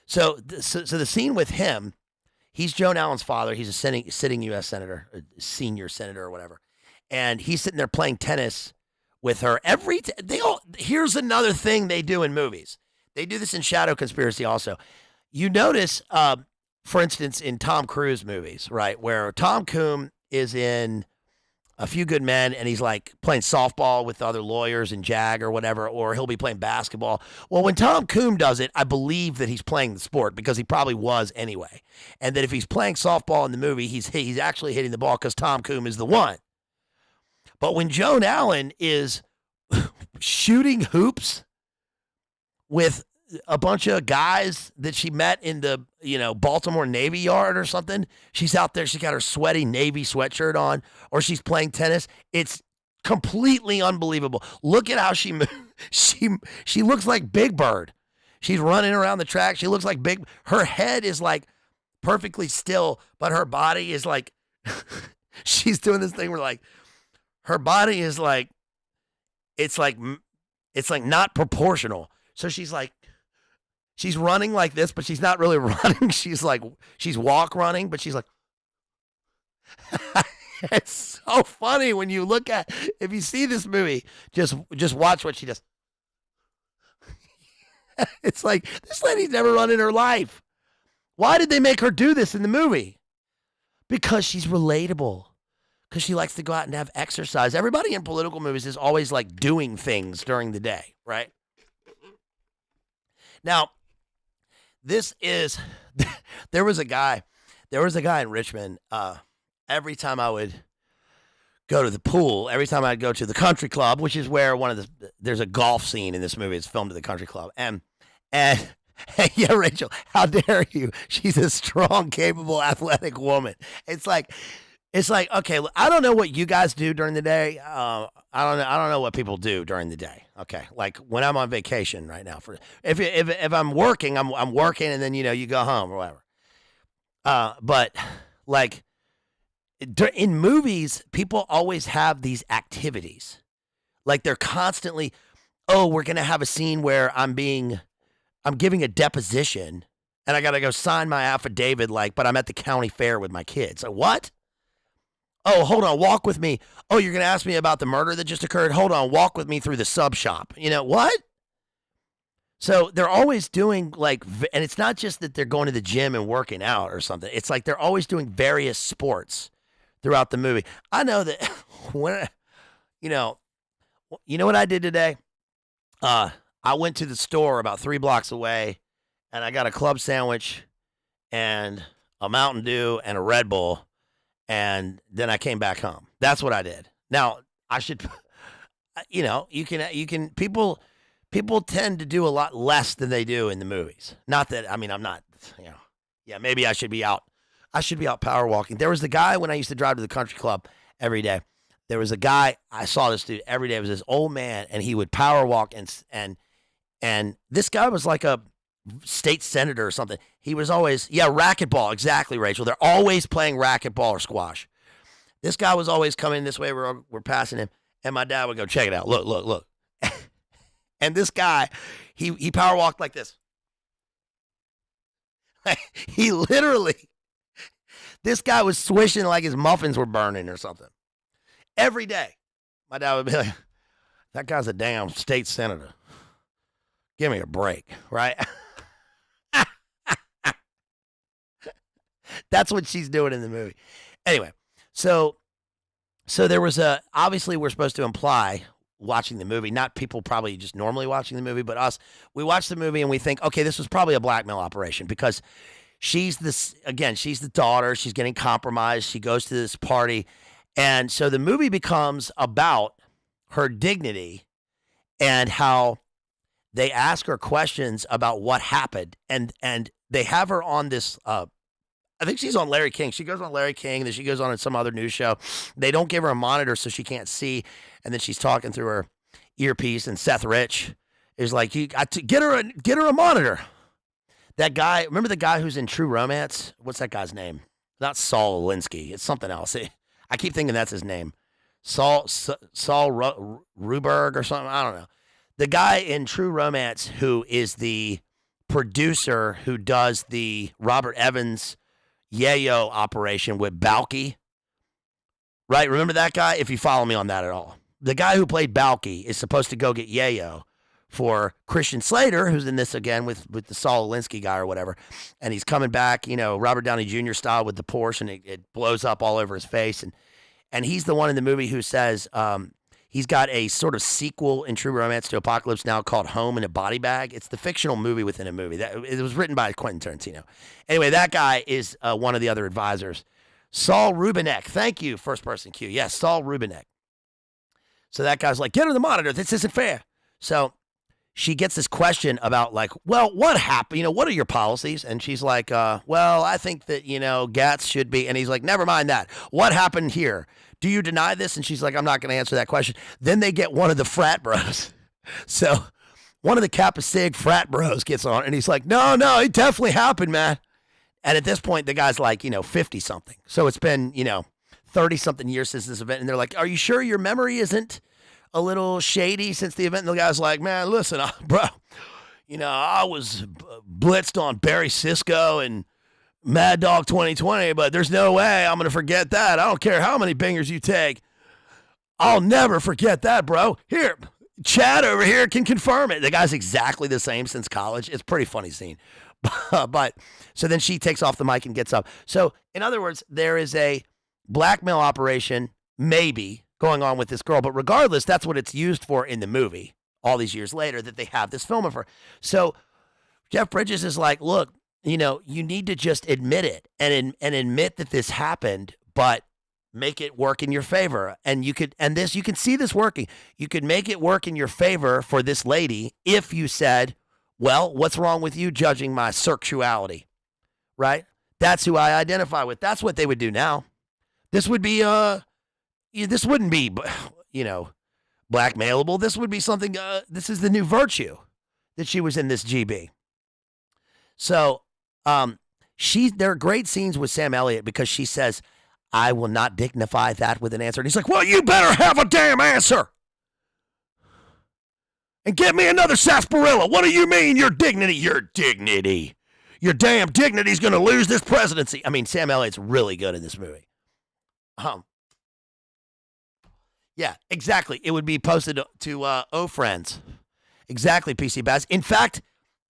So the scene with him, he's Joan Allen's father. He's a sitting U.S. senator, senior senator or whatever. And he's sitting there playing tennis with her. Here's another thing they do in movies. They do this in Shadow Conspiracy also. You notice, for instance, in Tom Cruise movies, right, where Tom Cruise is in A Few Good Men and he's like playing softball with other lawyers in JAG or whatever, or he'll be playing basketball. Well, when Tom Cruise does it, I believe that he's playing the sport because he probably was anyway. And that if he's playing softball in the movie, he's actually hitting the ball because Tom Cruise is the one. But when Joan Allen is shooting hoops with a bunch of guys that she met in the, Baltimore Navy Yard or something, she's out there, she's got her sweaty Navy sweatshirt on, or she's playing tennis. It's completely unbelievable. Look at how she looks like Big Bird. She's running around the track. She looks like her head is like perfectly still, but her body is like, she's doing this thing where like, her body is like, it's like not proportional. So she's running like this, but she's not really running. She's walk running, but she's like, it's so funny when you look at, if you see this movie, just watch what she does. It's like, this lady's never run in her life. Why did they make her do this in the movie? Because she's relatable. Because she likes to go out and have exercise. Everybody in political movies is always like doing things during the day, right? Now, there was a guy in Richmond, every time I would go to the pool, every time I'd go to the country club, which is where there's a golf scene in this movie. It's filmed at the country club. And yeah, Rachel, how dare you? She's a strong, capable, athletic woman. It's like, okay, I don't know what you guys do during the day. I don't know what people do during the day. Okay, like when I'm on vacation right now, if I'm working, I'm working, and then you go home or whatever. But like in movies, people always have these activities, like they're constantly, oh, we're gonna have a scene where I'm giving a deposition, and I gotta go sign my affidavit, but I'm at the county fair with my kids. So what? Oh, hold on, walk with me. Oh, you're going to ask me about the murder that just occurred? Hold on, walk with me through the sub shop. What? So they're always doing and it's not just that they're going to the gym and working out or something. It's like they're always doing various sports throughout the movie. I know that when, you know what I did today? I went to the store about 3 blocks away and I got a club sandwich and a Mountain Dew and a Red Bull. And then I came back home. That's what I did. Now, I should, you can, people tend to do a lot less than they do in the movies. Not that, I'm not, yeah, maybe I should be out power walking. There was the guy when I used to drive to the country club every day. There was a guy, I saw this dude every day. It was this old man, and he would power walk, and this guy was like a state senator or something. He was always, racquetball. Exactly, Rachel. They're always playing racquetball or squash. This guy was always coming this way. We're passing him, and my dad would go, check it out. Look. And this guy, he power walked like this. He literally, this guy was swishing like his muffins were burning or something. Every day, my dad would be like, that guy's a damn state senator. Give me a break, right? That's what she's doing in the movie. Anyway, so there was obviously we're supposed to imply watching the movie, not people probably just normally watching the movie, but us, we watch the movie and we think, okay, this was probably a blackmail operation because she's the daughter. She's getting compromised. She goes to this party. And so the movie becomes about her dignity and how they ask her questions about what happened. And they have her on this, I think she's on Larry King. She goes on Larry King, and then she goes on some other news show. They don't give her a monitor so she can't see. And then she's talking through her earpiece, and Seth Rich is like, you got to get her a monitor. That guy, remember the guy who's in True Romance? What's that guy's name? Not Saul Alinsky. It's something else. I keep thinking that's his name. Saul Ruberg or something. I don't know. The guy in True Romance who is the producer who does the Robert Evans yayo operation with Balky. Right? Remember that guy? If you follow me on that at all. The guy who played Balky is supposed to go get yayo for Christian Slater, who's in this again with the Saul Alinsky guy or whatever. And he's coming back, Robert Downey Jr. style with the Porsche, and it blows up all over his face. And he's the one in the movie who says he's got a sort of sequel in True Romance to Apocalypse Now called Home in a Body Bag. It's the fictional movie within a movie. It was written by Quentin Tarantino. Anyway, that guy is one of the other advisors. Saul Rubinek. Thank you, First Person Q. Yes, Saul Rubinek. So that guy's like, get her the monitor. This isn't fair. So she gets this question about like, well, what happened? What are your policies? And she's like, well, I think that, GATS should be. And he's like, never mind that. What happened here? Do you deny this? And she's like, I'm not going to answer that question. Then they get one of the frat bros. So one of the Kappa Sig frat bros gets on and he's like, no, it definitely happened, man. And at this point, the guy's like, 50 something. So it's been, 30 something years since this event. And they're like, are you sure your memory isn't a little shady since the event? And the guy's like, man, listen, bro, I was blitzed on Barry Sisko and Mad Dog 2020, but there's no way I'm going to forget that. I don't care how many bingers you take. I'll never forget that, bro. Here, Chad over here can confirm it. The guy's exactly the same since college. It's a pretty funny scene. But so then she takes off the mic and gets up. So in other words, there is a blackmail operation, maybe, going on with this girl. But regardless, that's what it's used for in the movie all these years later, that they have this film of her. So Jeff Bridges is like, look, you need to just admit it and admit that this happened, but make it work in your favor. And you can see this working. You could make it work in your favor for this lady if you said, well, what's wrong with you judging my sexuality? Right? That's who I identify with. That's what they would do now. This would be, this wouldn't be, blackmailable. This would be something, this is the new virtue that she was in this GB. So, there are great scenes with Sam Elliott because she says, I will not dignify that with an answer. And he's like, well, you better have a damn answer. And get me another sarsaparilla. What do you mean, your dignity? Your dignity. Your damn dignity's going to lose this presidency. I mean, Sam Elliott's really good in this movie. Yeah, exactly. It would be posted to O Friends. Exactly, PC Baz. In fact,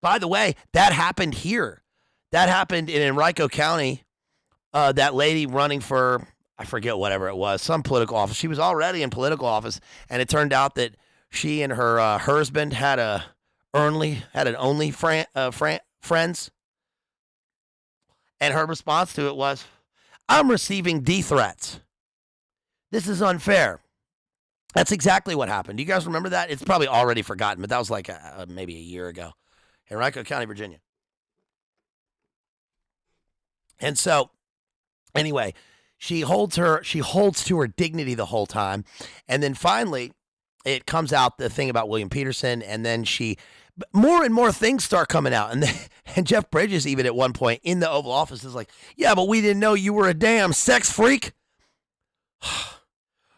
by the way, that happened here. That happened in Henrico County. That lady running for, I forget whatever it was, some political office. She was already in political office, and it turned out that she and her husband had an only friends. And her response to it was, I'm receiving D threats. This is unfair. That's exactly what happened. Do you guys remember that? It's probably already forgotten, but that was like maybe a year ago. Henrico County, Virginia. And so, anyway, she holds to her dignity the whole time. And then finally, it comes out the thing about William Peterson, and then more and more things start coming out. And Jeff Bridges, even at one point in the Oval Office, is like, yeah, but we didn't know you were a damn sex freak.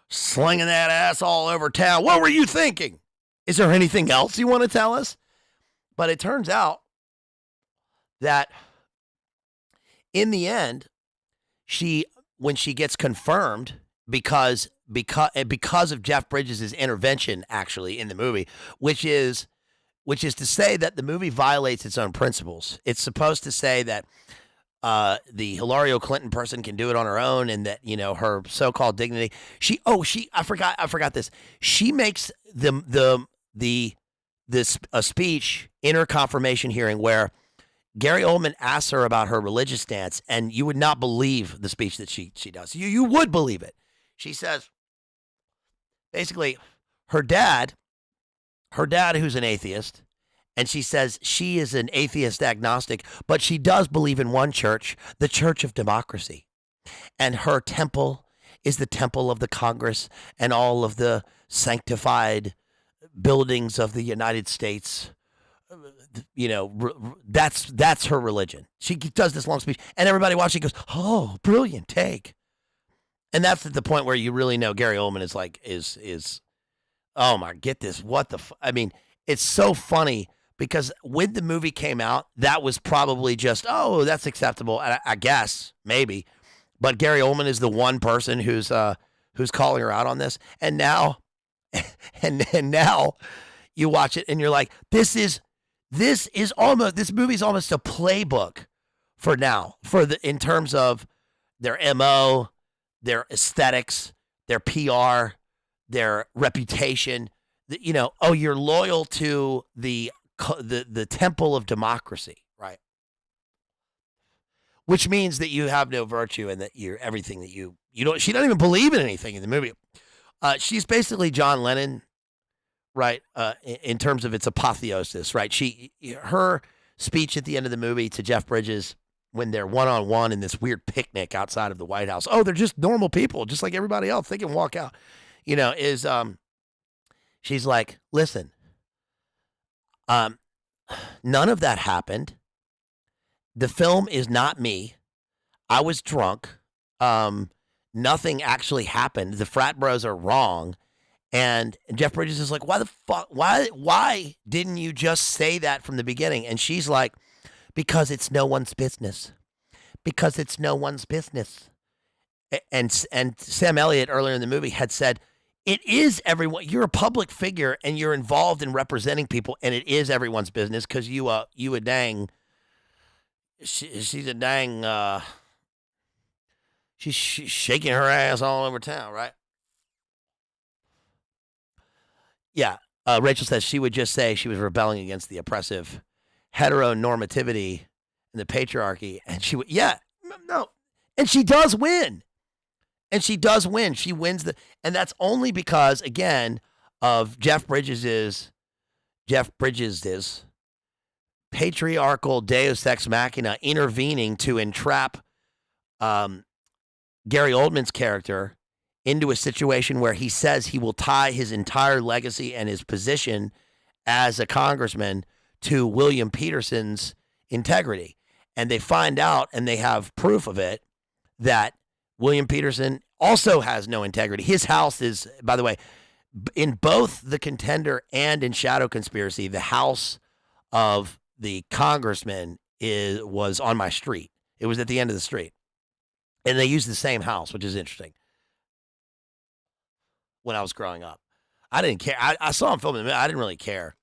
Slinging that ass all over town. What were you thinking? Is there anything else you want to tell us? But it turns out that in the end, when she gets confirmed, because of Jeff Bridges' intervention, actually, in the movie, which is to say that the movie violates its own principles. It's supposed to say that the Hillary Clinton person can do it on her own, and that her so-called dignity. I forgot this. She makes a speech in her confirmation hearing where Gary Oldman asks her about her religious stance, and you would not believe the speech that she does. You would believe it. She says, basically, her dad who's an atheist, and she says she is an atheist agnostic, but she does believe in one church, the Church of Democracy. And her temple is the temple of the Congress and all of the sanctified buildings of the United States. That's her religion. She does this long speech, and everybody watching goes, "Oh, brilliant take." And that's at the point where you really know Gary Oldman is oh my, get this, what the I mean, it's so funny because when the movie came out, that was probably just, oh, that's acceptable, I guess, maybe. But Gary Oldman is the one person who's calling her out on this, and now now you watch it and you're like, this movie's almost a playbook in terms of their MO, their aesthetics, their PR, their reputation. You're loyal to the temple of democracy, right? Which means that you have no virtue and that you're everything that you don't. She doesn't even believe in anything in the movie. She's basically John Lennon, right? In terms of its apotheosis, right? Her speech at the end of the movie to Jeff Bridges when they're one-on-one in this weird picnic outside of the White House. Oh, they're just normal people, just like everybody else. They can walk out. She's like, listen, none of that happened. The film is not me. I was drunk. Nothing actually happened. The frat bros are wrong. And Jeff Bridges is like, why the fuck? Why didn't you just say that from the beginning? And she's like, because it's no one's business. Because it's no one's business. And Sam Elliott earlier in the movie had said, it is everyone. You're a public figure and you're involved in representing people, and it is everyone's business because you a dang. She's a dang. She's shaking her ass all over town, right? Yeah. Rachel says she would just say she was rebelling against the oppressive heteronormativity and the patriarchy, and she would, no, and she does win. And she does win. She wins and that's only because, again, of Jeff Bridges' patriarchal deus ex machina intervening to entrap Gary Oldman's character into a situation where he says he will tie his entire legacy and his position as a congressman to William Peterson's integrity. And they find out, and they have proof of it, that William Peterson also has no integrity. His house is, by the way, in both The Contender and in Shadow Conspiracy, the house of the congressman was on my street. It was at the end of the street. And they used the same house, which is interesting. When I was growing up, I didn't care. I saw him filming the movie. I didn't really care.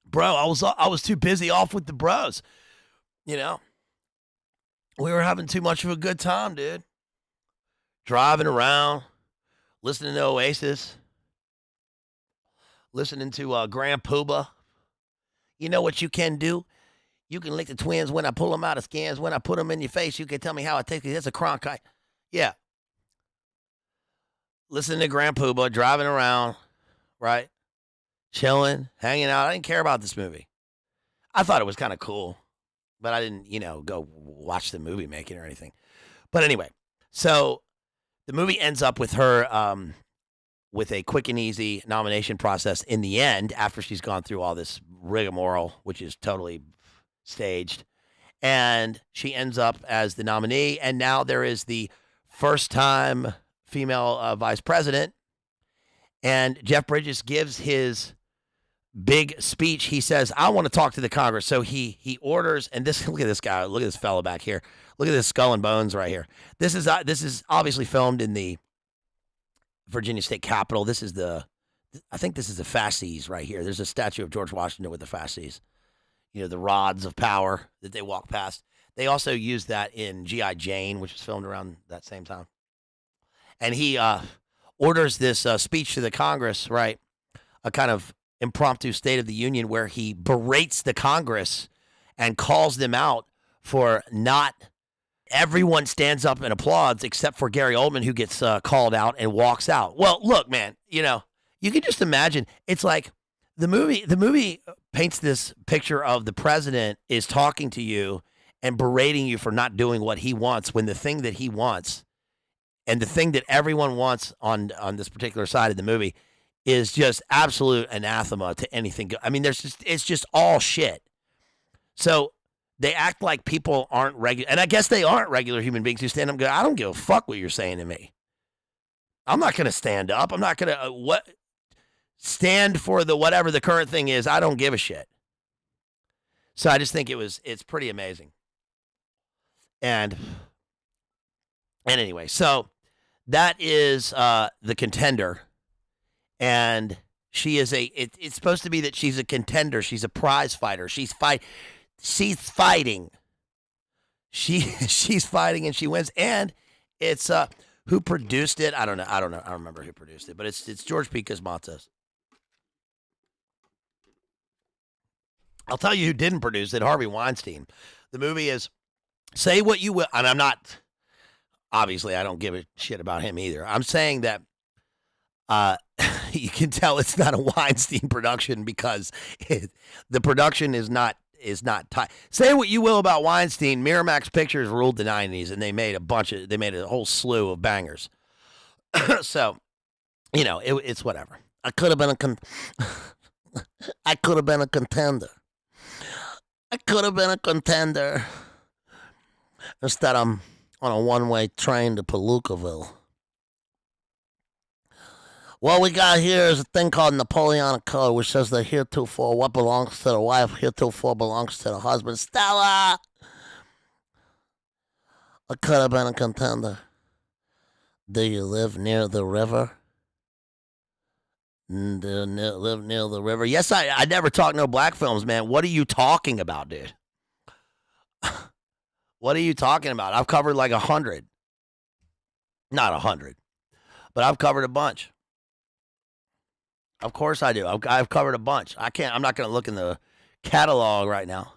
Bro, I was too busy off with the bros. We were having too much of a good time, dude. Driving around, listening to Oasis, listening to Grand Poobah. You know what you can do? You can lick the twins when I pull them out of scans. When I put them in your face, you can tell me how it tastes. That's a Cronkite. Yeah. Listening to Grand Poobah, driving around, right? Chilling, hanging out. I didn't care about this movie. I thought it was kind of cool, but I didn't, go watch the movie making or anything. But anyway, so the movie ends up with her with a quick and easy nomination process in the end after she's gone through all this rigmarole, which is totally staged. And she ends up as the nominee. And now there is the first time female vice president. And Jeff Bridges gives his big speech. He says, I want to talk to the Congress. So he orders, and look at this guy. Look at this fellow back here. Look at this skull and bones right here. This is obviously filmed in the Virginia State Capitol. I think this is the fasces right here. There's a statue of George Washington with the fasces. the rods of power that they walk past. They also used that in G.I. Jane, which was filmed around that same time. And he orders this speech to the Congress, right? A kind of impromptu State of the Union where he berates the Congress and calls them out for not. Everyone stands up and applauds except for Gary Oldman, who gets called out and walks out. Well, look, man, you can just imagine. It's like the movie paints this picture of the president is talking to you and berating you for not doing what he wants, when the thing that he wants and the thing that everyone wants on this particular side of the movie is just absolute anathema to anything. I mean, it's just all shit. So they act like people aren't regular, and I guess they aren't regular human beings who stand up and go, I don't give a fuck what you're saying to me. I'm not going to stand up. I'm not going to stand for the whatever the current thing is. I don't give a shit. So I just think it's pretty amazing. And anyway, so that is the Contender. And she is it's supposed to be that she's a contender. She's a prize fighter. She's fighting. She's fighting and she wins. And it's who produced it? I don't know. I don't remember who produced it, but it's George P. Cosmatos. I'll tell you who didn't produce it, Harvey Weinstein. The movie is Say What You Will, and I'm not, obviously I don't give a shit about him either. I'm saying that you can tell it's not a Weinstein production because the production is not tight. Say what you will about Weinstein, Miramax Pictures ruled the 90s, and they made a whole slew of bangers. So, it's whatever. I could have been a contender. I could have been a contender. Instead, I'm on a one-way train to Palookaville. What we got here is a thing called Napoleonic Code, which says that heretofore what belongs to the wife, heretofore belongs to the husband. Stella! I could have been a contender. Do you live near the river? Live near the river? Yes, I never talk no black films, man. What are you talking about, dude? What are you talking about? I've covered like 100. Not 100, but I've covered a bunch. Of course I do. I've covered a bunch. I'm not going to look in the catalog right now.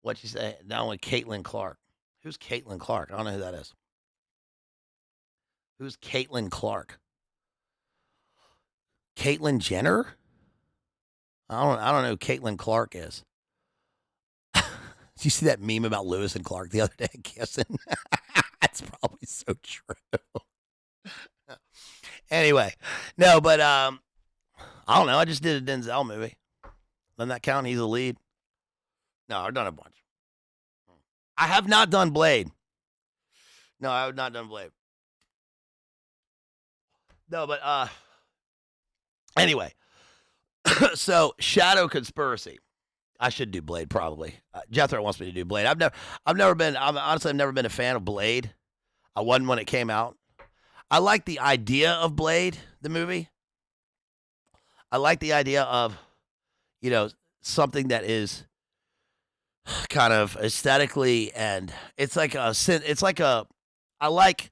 What you say? Now with Caitlin Clark. Who's Caitlin Clark? I don't know who that is. Who's Caitlin Clark? Caitlyn Jenner? I don't know who Caitlin Clark is. Did you see that meme about Lewis and Clark the other day kissing? That's probably so true. Anyway, no, but I don't know. I just did a Denzel movie. Doesn't that count? He's a lead. No, I've done a bunch. I have not done Blade. No, I have not done Blade. No, but anyway. So Shadow Conspiracy. I should do Blade probably. Jethro wants me to do Blade. I've never been a fan of Blade. I wasn't when it came out. I like the idea of Blade, the movie. I like the idea of, something that is kind of aesthetically, and I like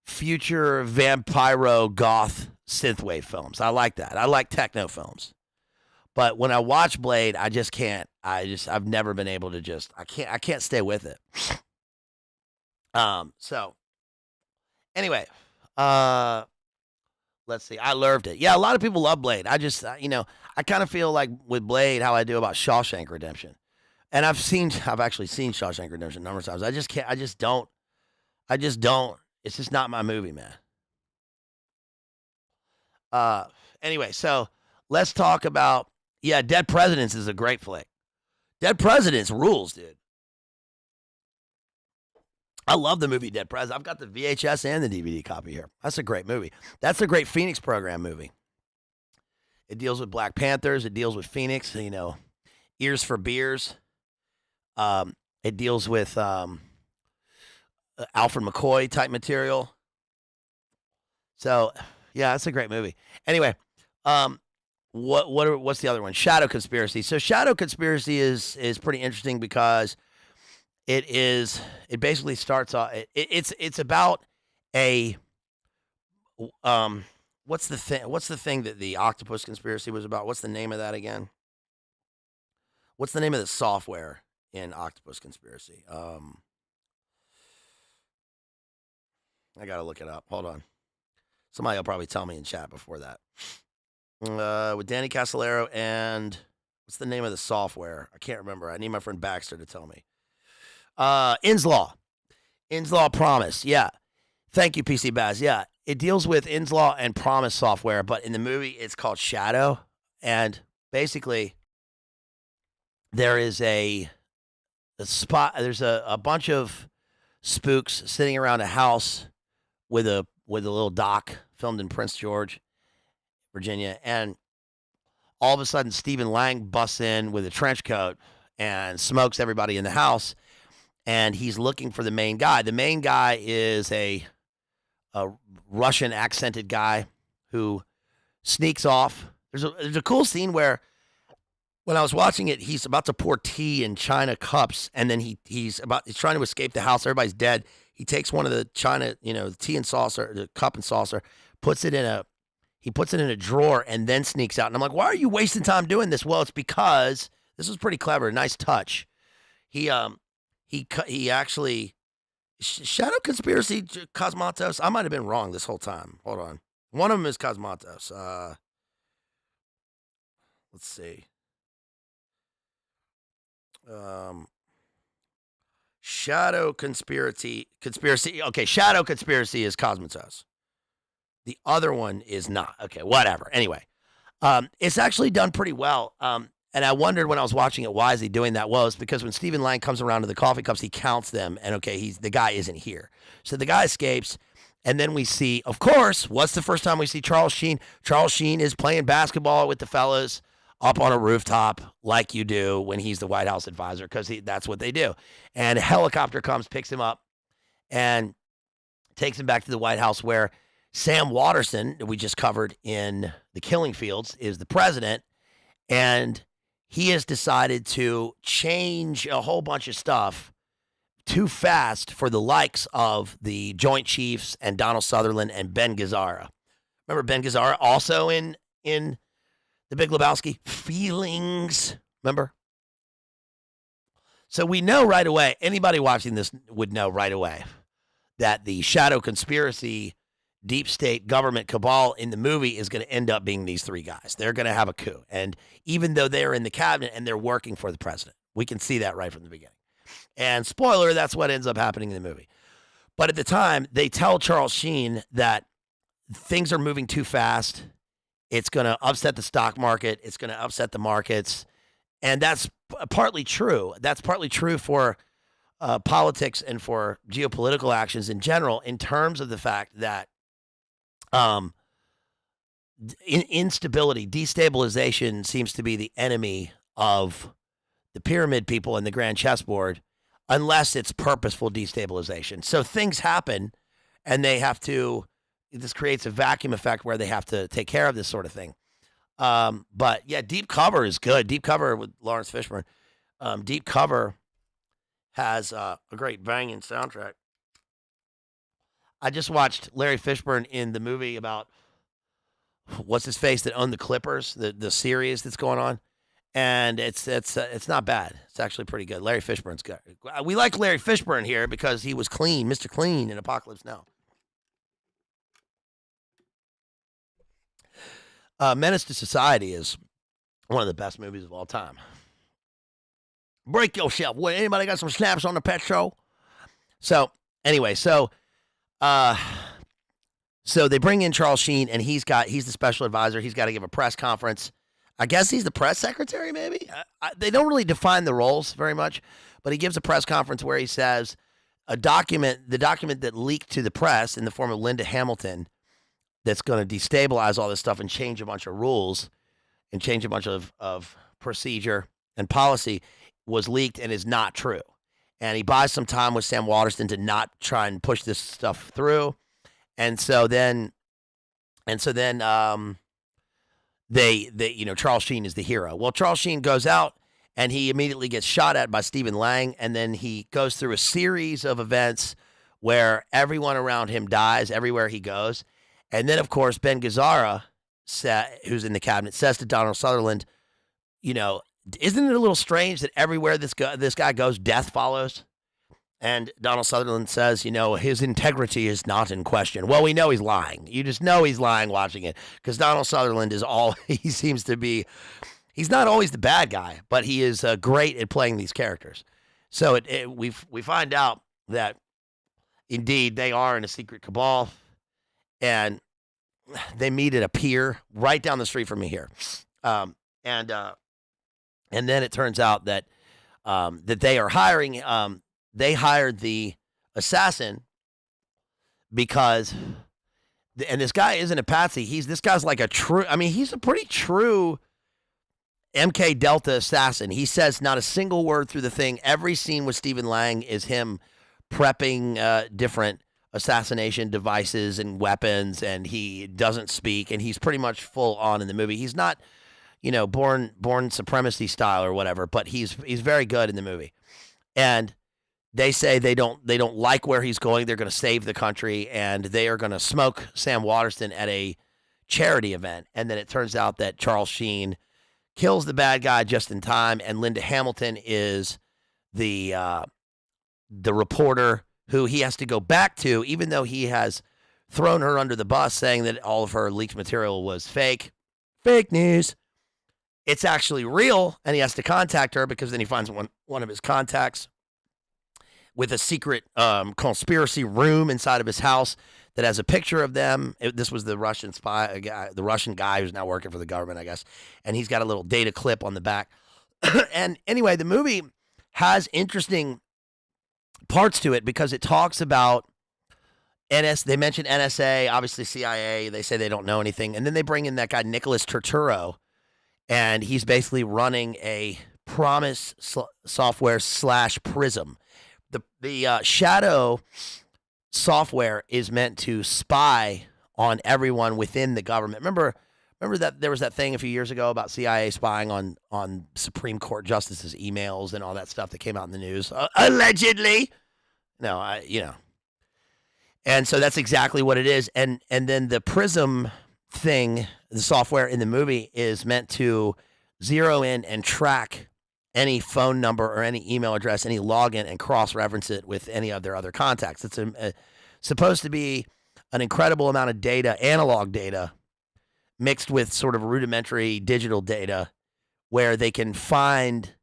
future vampiro goth synthwave films. I like that. I like techno films. But when I watch Blade, I just can't. I've never been able to I can't stay with it. So anyway, let's see. I loved it. Yeah, a lot of people love Blade. I just, I kind of feel like with Blade how I do about Shawshank Redemption. And I've actually seen Shawshank Redemption a number of times. I just don't. It's just not my movie, man. Anyway, so let's talk about, Dead Presidents is a great flick. Dead Presidents rules, dude. I love the movie Dead Presidents. I've got the VHS and the DVD copy here. That's a great movie. That's a great Phoenix Program movie. It deals with Black Panthers. It deals with Phoenix, Ears for Beers. It deals with Alfred McCoy type material. So, yeah, that's a great movie. Anyway, what's the other one? Shadow conspiracy. So shadow conspiracy is pretty interesting because it basically starts off. It's about a what's the thing that the octopus conspiracy was about? What's the name of that again? What's the name of the software in octopus conspiracy? I gotta look it up. Hold on. Somebody will probably tell me in chat before that. With Danny Casolaro and what's the name of the software? I can't remember. I need my friend Baxter to tell me. Inslaw. Inslaw Promise. Yeah. Thank you, PC Baz. Yeah. It deals with Inslaw and Promise software, but in the movie it's called Shadow. And basically there is a spot. There's a bunch of spooks sitting around a house with a little doc filmed in Prince George, Virginia, and all of a sudden Stephen Lang busts in with a trench coat and smokes everybody in the house, and he's looking for the main guy. The main guy is a Russian accented guy who sneaks off. There's a cool scene where when I was watching it, he's about to pour tea in china cups, and then he's trying to escape the house. Everybody's dead. He takes one of the china, the tea and saucer, the cup and saucer, puts it in a drawer, and then sneaks out. And I'm like, why are you wasting time doing this? Well, it's because this was pretty clever, nice touch. He actually shadow conspiracy Cosmatos. I might have been wrong this whole time. Hold on, one of them is Cosmatos. Let's see. Shadow conspiracy. Okay, shadow conspiracy is Cosmatos. The other one is not. Okay, whatever. Anyway, it's actually done pretty well. And I wondered when I was watching it, why is he doing that? Well, it's because when Stephen Lang comes around to the coffee cups, he counts them, and okay, the guy isn't here. So the guy escapes, and then we see, of course, what's the first time we see Charles Sheen? Charles Sheen is playing basketball with the fellas up on a rooftop like you do when he's the White House advisor, because that's what they do. And a helicopter comes, picks him up, and takes him back to the White House where Sam Waterston, that we just covered in The Killing Fields, is the president, and he has decided to change a whole bunch of stuff too fast for the likes of the Joint Chiefs and Donald Sutherland and Ben Gazzara. Remember Ben Gazzara also in The Big Lebowski? Feelings. Remember? So we know right away, anybody watching this would know right away that the shadow conspiracy, deep state government cabal in the movie is going to end up being these three guys. They're going to have a coup. And even though they're in the cabinet and they're working for the president, we can see that right from the beginning. And spoiler, that's what ends up happening in the movie. But at the time, they tell Charles Sheen that things are moving too fast. It's going to upset the stock market. It's going to upset the markets. And that's partly true. That's partly true for politics and for geopolitical actions in general, in terms of the fact that instability, destabilization seems to be the enemy of the pyramid people and the grand chessboard, unless it's purposeful destabilization. So things happen, and this creates a vacuum effect where they have to take care of this sort of thing. But yeah, Deep Cover is good. Deep Cover with Lawrence Fishburne. Deep Cover has a great banging soundtrack. I just watched Larry Fishburne in the movie about what's his face that owned the Clippers, the series that's going on, and it's not bad. It's actually pretty good. Larry Fishburne's good. We like Larry Fishburne here because he was clean, Mr. Clean in Apocalypse Now. Menace to Society is one of the best movies of all time. Break yourself. What, anybody got some snaps on the petrol? So anyway, so they bring in Charles Sheen, and he's the special advisor. He's got to give a press conference. I guess he's the press secretary, maybe? They don't really define the roles very much, but he gives a press conference where he says the document that leaked to the press in the form of Linda Hamilton, that's going to destabilize all this stuff and change a bunch of rules and change a bunch of procedure and policy, was leaked and is not true. And he buys some time with Sam Waterston to not try and push this stuff through. And so then Charles Sheen is the hero. Well, Charles Sheen goes out and he immediately gets shot at by Stephen Lang, and then he goes through a series of events where everyone around him dies everywhere he goes. And then, of course, Ben Gazzara, who's in the cabinet, says to Donald Sutherland, isn't it a little strange that everywhere this guy goes, death follows? And Donald Sutherland says, his integrity is not in question. Well, we know he's lying. You just know he's lying watching it, because Donald Sutherland he seems to be, he's not always the bad guy, but he is great at playing these characters. So we find out that indeed they are in a secret cabal, and they meet at a pier right down the street from me here. And then it turns out that they are hiring, they hired the assassin because, and this guy isn't a patsy. This guy's like he's a pretty true MK Delta assassin. He says not a single word through the thing. Every scene with Stephen Lang is him prepping different assassination devices and weapons, and he doesn't speak, and he's pretty much full on in the movie. He's not, born supremacy style or whatever, but he's very good in the movie. And they say they don't like where he's going. They're going to save the country, and they are going to smoke Sam Waterston at a charity event. And then it turns out that Charles Sheen kills the bad guy just in time, and Linda Hamilton is the reporter who he has to go back to, even though he has thrown her under the bus, saying that all of her leaked material was fake news. It's actually real, and he has to contact her, because then he finds one of his contacts with a secret conspiracy room inside of his house that has a picture of them. This was the Russian the Russian guy who's now working for the government, I guess, and he's got a little data clip on the back. And anyway, the movie has interesting parts to it because it talks about they mention NSA, obviously CIA. They say they don't know anything, and then they bring in that guy Nicholas Turturro, and he's basically running a Promise software / Prism. The Shadow software is meant to spy on everyone within the government. Remember that there was that thing a few years ago about CIA spying on Supreme Court justices' emails and all that stuff that came out in the news, allegedly. No, and so that's exactly what it is. And then the Prism thing, the software in the movie, is meant to zero in and track any phone number or any email address, any login, and cross-reference it with any of their other contacts. It's supposed to be an incredible amount of data, analog data, mixed with sort of rudimentary digital data, where they can find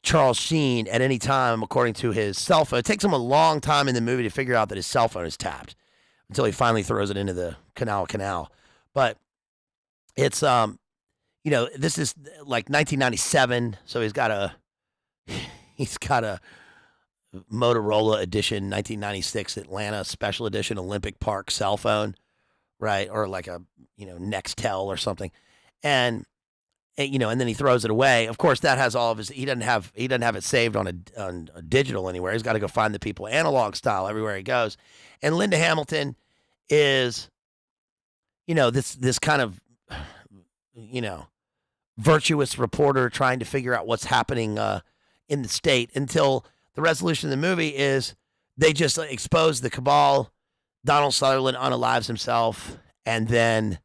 Charles Sheen at any time according to his cell phone. It takes him a long time in the movie to figure out that his cell phone is tapped until he finally throws it into the canal. But it's this is like 1997, so he's got a Motorola edition 1996 Atlanta special edition Olympic Park cell phone, right? Or like a Nextel or something, and then he throws it away. Of course, that has all of his. He doesn't have it saved on a digital anywhere. He's got to go find the people analog style everywhere he goes. And Linda Hamilton is, this kind of, virtuous reporter trying to figure out what's happening in the state, until the resolution of the movie is they just expose the cabal. Donald Sutherland unalives himself, and then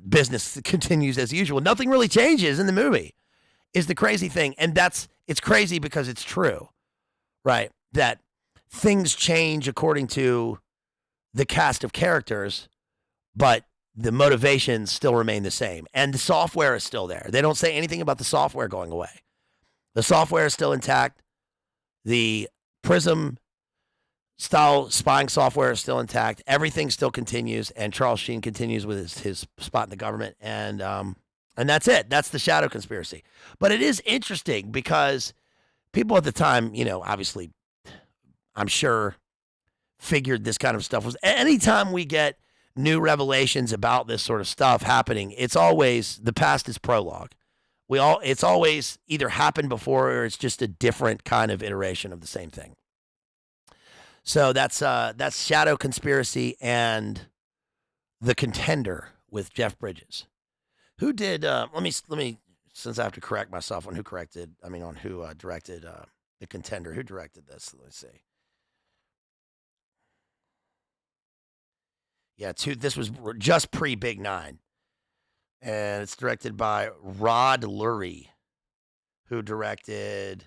business continues as usual. Nothing really changes in the movie, is the crazy thing. And it's crazy because it's true, right? That things change according to the cast of characters, but the motivations still remain the same. And the software is still there. They don't say anything about the software going away. The software is still intact. The Prism style spying software is still intact. Everything still continues, and Charles Sheen continues with his spot in the government, and that's it. That's the Shadow conspiracy. But it is interesting because people at the time, obviously, I'm sure, figured this kind of stuff was. Anytime we get new revelations about this sort of stuff happening, it's always the past is prologue. It's always either happened before or it's just a different kind of iteration of the same thing. So that's Shadow Conspiracy and The Contender with Jeff Bridges. Who did? Let me. Since I have to correct myself on who directed the Contender. Who directed this? Let's see. Yeah, this was just pre Big Nine, and it's directed by Rod Lurie, who directed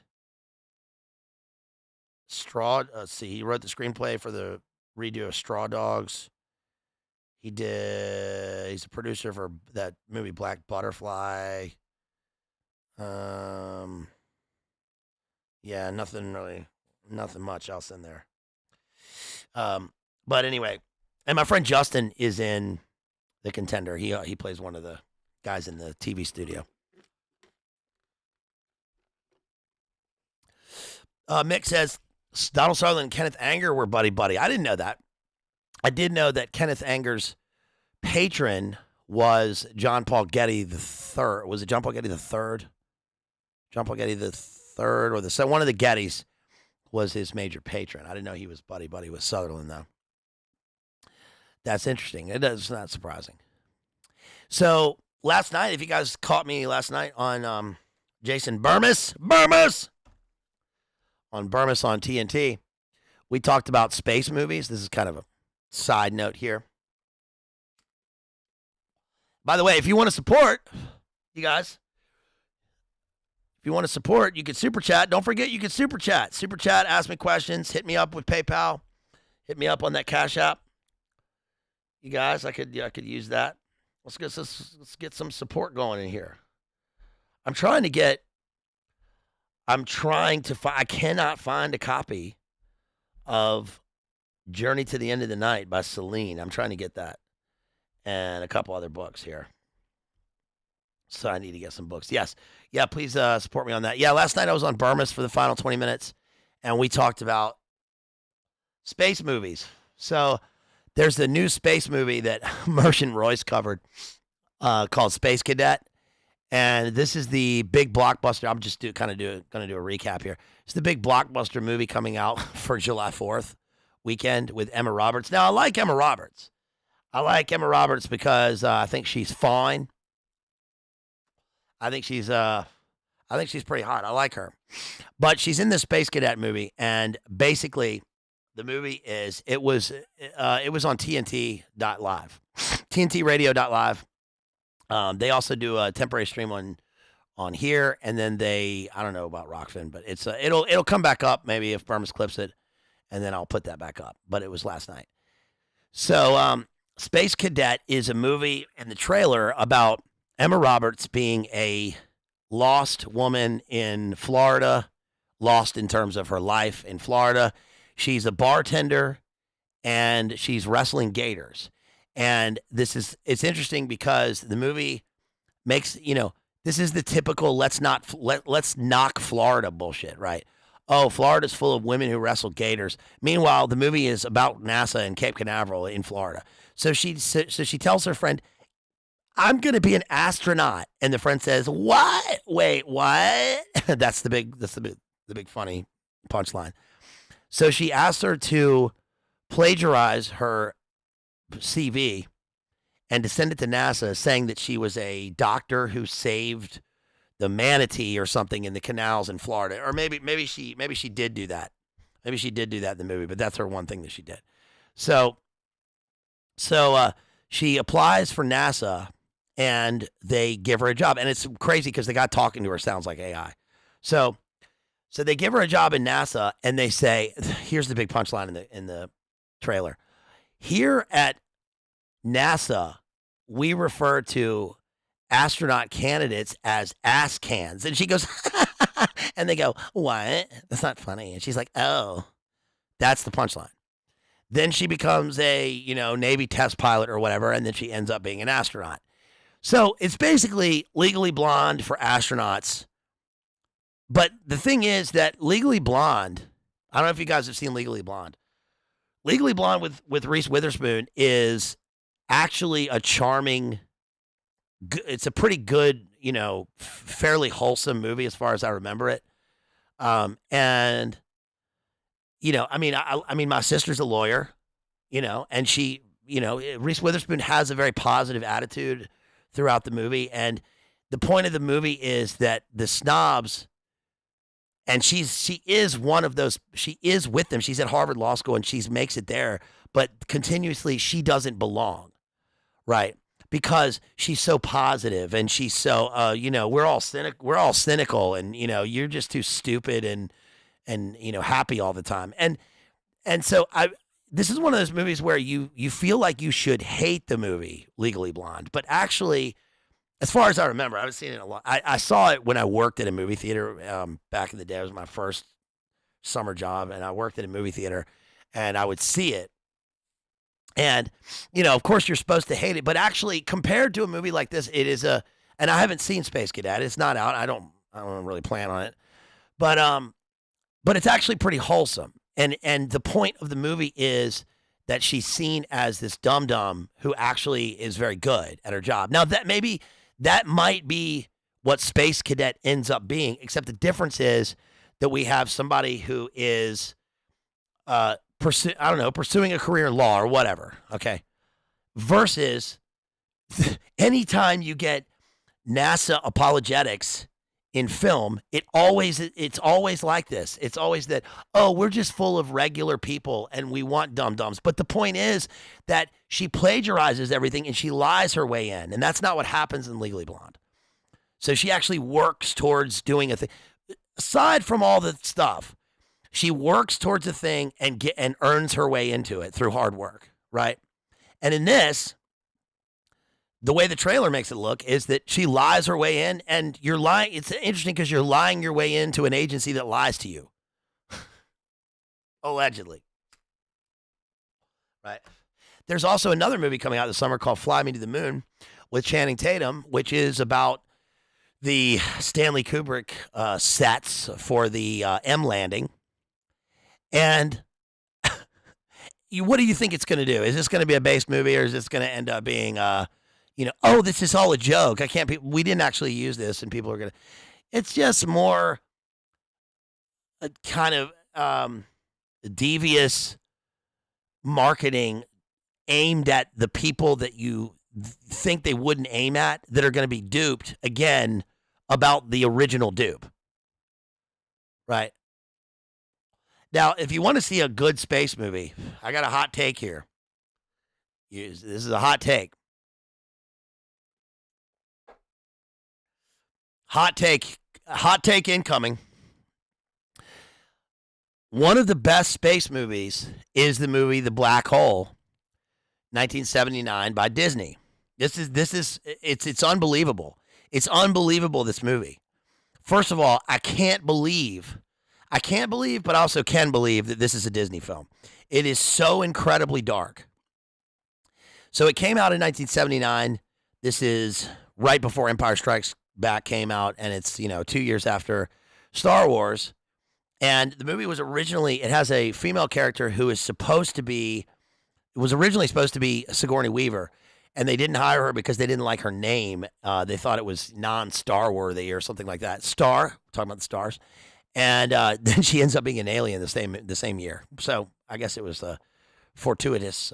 Straw. Let's see, he wrote the screenplay for the redo of Straw Dogs. He's a producer for that movie Black Butterfly. Yeah, nothing much else in there. But anyway, and my friend Justin is in the Contender. He plays one of the guys in the TV studio. Mick says Donald Sutherland and Kenneth Anger were buddy. I didn't know that. I did know that Kenneth Anger's patron was John Paul Getty III. Was it John Paul Getty III? John Paul Getty III, or one of the Gettys was his major patron. I didn't know he was buddy with Sutherland, though. That's interesting. It's not surprising. So last night, if you guys caught me last night on Jason Burmis on TNT, we talked about space movies. This is kind of a side note here. By the way, if you want to support, you guys, you can super chat. Don't forget you can super chat. Super chat, ask me questions, hit me up with PayPal, hit me up on that Cash App. You guys, I could use that. Let's get some support going in here. I cannot find a copy of Journey to the End of the Night by Celine. I'm trying to get that. And a couple other books here. So I need to get some books. Yes. Yeah, please support me on that. Yeah, last night I was on Burmis for the final 20 minutes, and we talked about space movies. So there's the new space movie that Merchant Royce covered called Space Cadet. And this is the big blockbuster. I'm just going to do a recap here. It's the big blockbuster movie coming out for July 4th weekend with Emma Roberts. Now, I like Emma Roberts. Because I think she's fine. I think she's pretty hot. I like her. But she's in the Space Cadet movie, and basically the movie it was on TNT.live. TNTradio.live. They also do a temporary stream on here, and then I don't know about Rockfin, but it'll come back up maybe if Burmis clips it, and then I'll put that back up. But it was last night. So Space Cadet is a movie in the trailer about Emma Roberts being a lost woman in Florida, lost in terms of her life in Florida. She's a bartender, and she's wrestling gators. And it's interesting because the movie makes, this is the typical let's knock Florida bullshit, right? Oh, Florida's full of women who wrestle gators. Meanwhile, the movie is about NASA and Cape Canaveral in Florida. So she tells her friend, I'm going to be an astronaut. And the friend says, what? Wait, what? That's the big funny punchline. So she asked her to plagiarize her CV and to send it to NASA, saying that she was a doctor who saved the manatee or something in the canals in Florida. Or maybe she did do that. Maybe she did do that in the movie, but that's her one thing that she did. So she applies for NASA, and they give her a job. And it's crazy because the guy talking to her sounds like AI. So they give her a job in NASA, and they say, here's the big punchline in the trailer. Here at NASA, we refer to astronaut candidates as ass cans. And she goes, and they go, what? That's not funny. And she's like, oh, that's the punchline. Then she becomes a, Navy test pilot or whatever, and then she ends up being an astronaut. So it's basically Legally Blonde for astronauts. But the thing is that Legally Blonde, I don't know if you guys have seen Legally Blonde. Legally Blonde with Reese Witherspoon is actually a charming, it's a pretty good, fairly wholesome movie as far as I remember it. And, my sister's a lawyer, and she, Reese Witherspoon has a very positive attitude throughout the movie. And the point of the movie is that the snobs, and she is one of those, she is with them. She's at Harvard Law School and she makes it there, but continuously she doesn't belong, right? Because she's so positive and she's so, we're all cynical and, you're just too stupid and happy all the time. And so this is one of those movies where you feel like you should hate the movie Legally Blonde, but actually, as far as I remember, I haven't seen it a lot. I saw it when I worked at a movie theater back in the day. It was my first summer job, and I worked at a movie theater, and I would see it. And, of course, you're supposed to hate it, but actually, compared to a movie like this, it is and I haven't seen Space Cadet. It's not out. I don't really plan on it, but it's actually pretty wholesome. And the point of the movie is that she's seen as this dum-dum who actually is very good at her job. Now, that might be what Space Cadet ends up being, except the difference is that we have somebody who is, pursuing a career in law or whatever, okay? Versus anytime you get NASA apologetics in film, it's always like this. It's always that, we're just full of regular people and we want dum-dums. But the point is that she plagiarizes everything and she lies her way in. And that's not what happens in Legally Blonde. So she actually works towards doing a thing. Aside from all the stuff, she works towards a thing and earns her way into it through hard work, right? And in this, the way the trailer makes it look is that she lies her way in, and you're lying. It's interesting because you're lying your way into an agency that lies to you. Allegedly. Right. There's also another movie coming out this summer called Fly Me to the Moon with Channing Tatum, which is about the Stanley Kubrick sets for the M landing. And what do you think it's going to do? Is this going to be a based movie, or is this going to end up being this is all a joke? We didn't actually use this, and people are going to. It's just more a kind of devious marketing aimed at the people that you think they wouldn't aim at, that are going to be duped again about the original dupe. Right. Now, if you want to see a good space movie, I got a hot take here. This is a hot take. Hot take incoming. One of the best space movies is the movie The Black Hole, 1979 by Disney. It's unbelievable. It's unbelievable, this movie. First of all, I can't believe, but I also can believe that this is a Disney film. It is so incredibly dark. So it came out in 1979. This is right before Empire Strikes Back came out, and it's, 2 years after Star Wars. And the movie it has a female character who was originally supposed to be Sigourney Weaver, and they didn't hire her because they didn't like her name. They thought it was non-star worthy or something like that. Talking about the stars. And then she ends up being an alien the same year. So I guess it was a fortuitous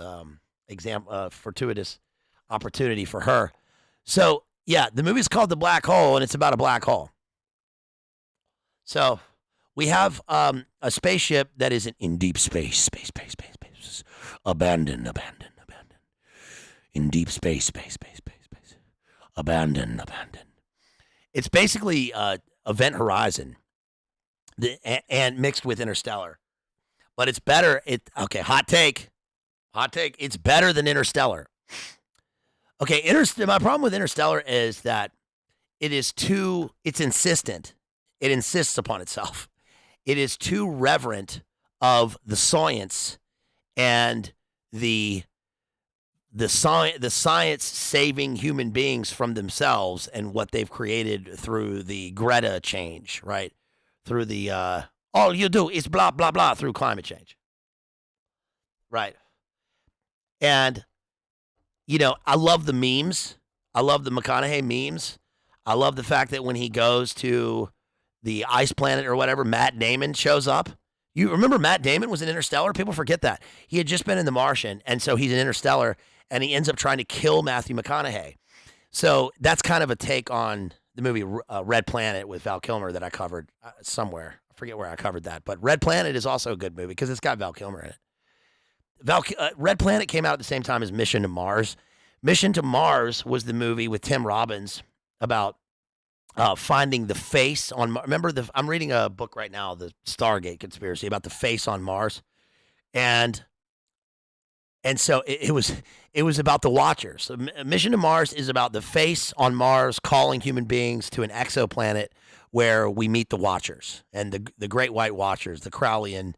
fortuitous opportunity for her. So yeah, the movie's called The Black Hole, and it's about a black hole. So we have a spaceship that is in deep space, abandoned, in deep space, abandoned. It's basically Event Horizon, and mixed with Interstellar, but it's better. Hot take. It's better than Interstellar. Okay, my problem with Interstellar is that it's insistent. It insists upon itself. It is too reverent of the science and the science saving human beings from themselves and what they've created through the Greta change, right? Through the all you do is blah blah blah through climate change, right? And I love the memes. I love the McConaughey memes. I love the fact that when he goes to the ice planet or whatever, Matt Damon shows up. You remember Matt Damon was in Interstellar? People forget that. He had just been in The Martian, and so he's in Interstellar, and he ends up trying to kill Matthew McConaughey. So that's kind of a take on the movie Red Planet with Val Kilmer that I covered somewhere. I forget where I covered that, but Red Planet is also a good movie because it's got Val Kilmer in it. Red Planet came out at the same time as Mission to Mars. Mission to Mars was the movie with Tim Robbins about finding the face on Mars. Remember, I'm reading a book right now, the Stargate Conspiracy, about the face on Mars. And so it was about the Watchers. So Mission to Mars is about the face on Mars calling human beings to an exoplanet where we meet the Watchers and the Great White Watchers, the Crowleyan,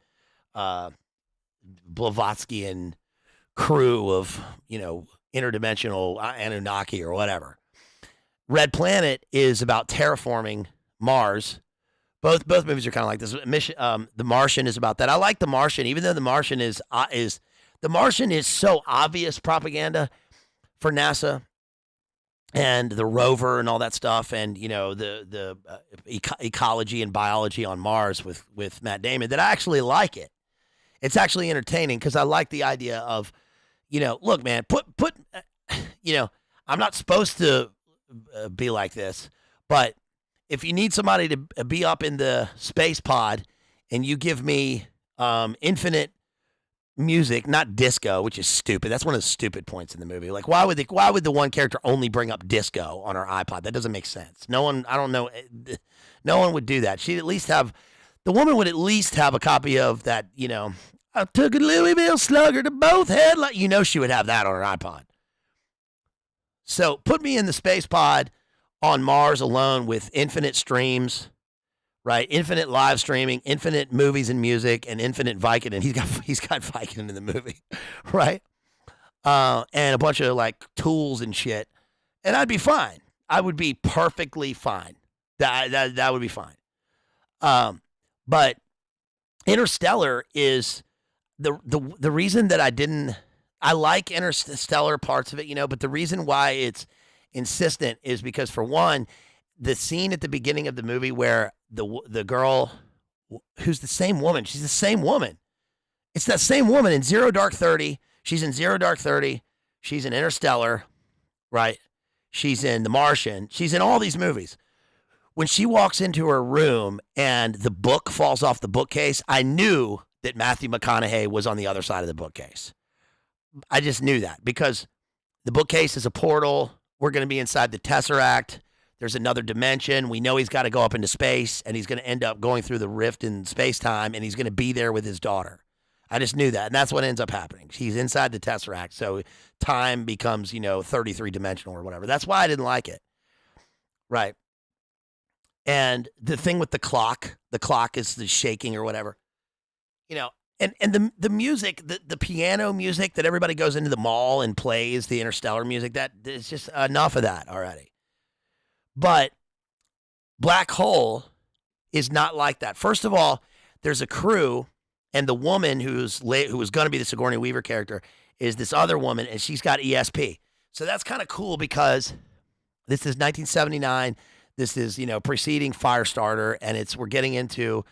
Blavatskyan crew of, interdimensional Anunnaki or whatever. Red Planet is about terraforming Mars. Both movies are kind of like this. The Martian is about that. I like The Martian, even though The Martian is so obvious propaganda for NASA and the rover and all that stuff, and the ecology and biology on Mars with Matt Damon, that I actually like it. It's actually entertaining because I like the idea of, look, man, I'm not supposed to be like this, but if you need somebody to be up in the space pod and you give me infinite music, not disco, which is stupid. That's one of the stupid points in the movie. Like, why would the one character only bring up disco on her iPod? That doesn't make sense. No one would do that. The woman would at least have a copy of that, I took a Louisville Slugger to both headlights. She would have that on her iPod. So put me in the space pod on Mars alone with infinite streams, right? Infinite live streaming, infinite movies and music, and infinite Vicodin. He's got Vicodin in the movie, right? And a bunch of like tools and shit, and I'd be fine. I would be perfectly fine. That would be fine. But Interstellar is the reason that I like Interstellar parts of it, but the reason why it's insistent is because, for one, the scene at the beginning of the movie where the girl, who's the same woman, she's the same woman. It's that same woman in Zero Dark 30. She's in Zero Dark 30. She's in Interstellar, right? She's in The Martian. She's in all these movies. When she walks into her room and the book falls off the bookcase, I knew that Matthew McConaughey was on the other side of the bookcase. I just knew that because the bookcase is a portal. We're going to be inside the Tesseract. There's another dimension. We know he's got to go up into space, and he's going to end up going through the rift in space-time, and he's going to be there with his daughter. I just knew that, and that's what ends up happening. He's inside the Tesseract, so time becomes, 33-dimensional or whatever. That's why I didn't like it. Right. And the thing with the clock is the shaking or whatever. And the music, the piano music that everybody goes into the mall and plays, the Interstellar music, that is just enough of that already. But Black Hole is not like that. First of all, there's a crew, and the woman who was going to be the Sigourney Weaver character is this other woman, and she's got ESP. So that's kind of cool because this is 1979. This is, preceding Firestarter, and we're getting into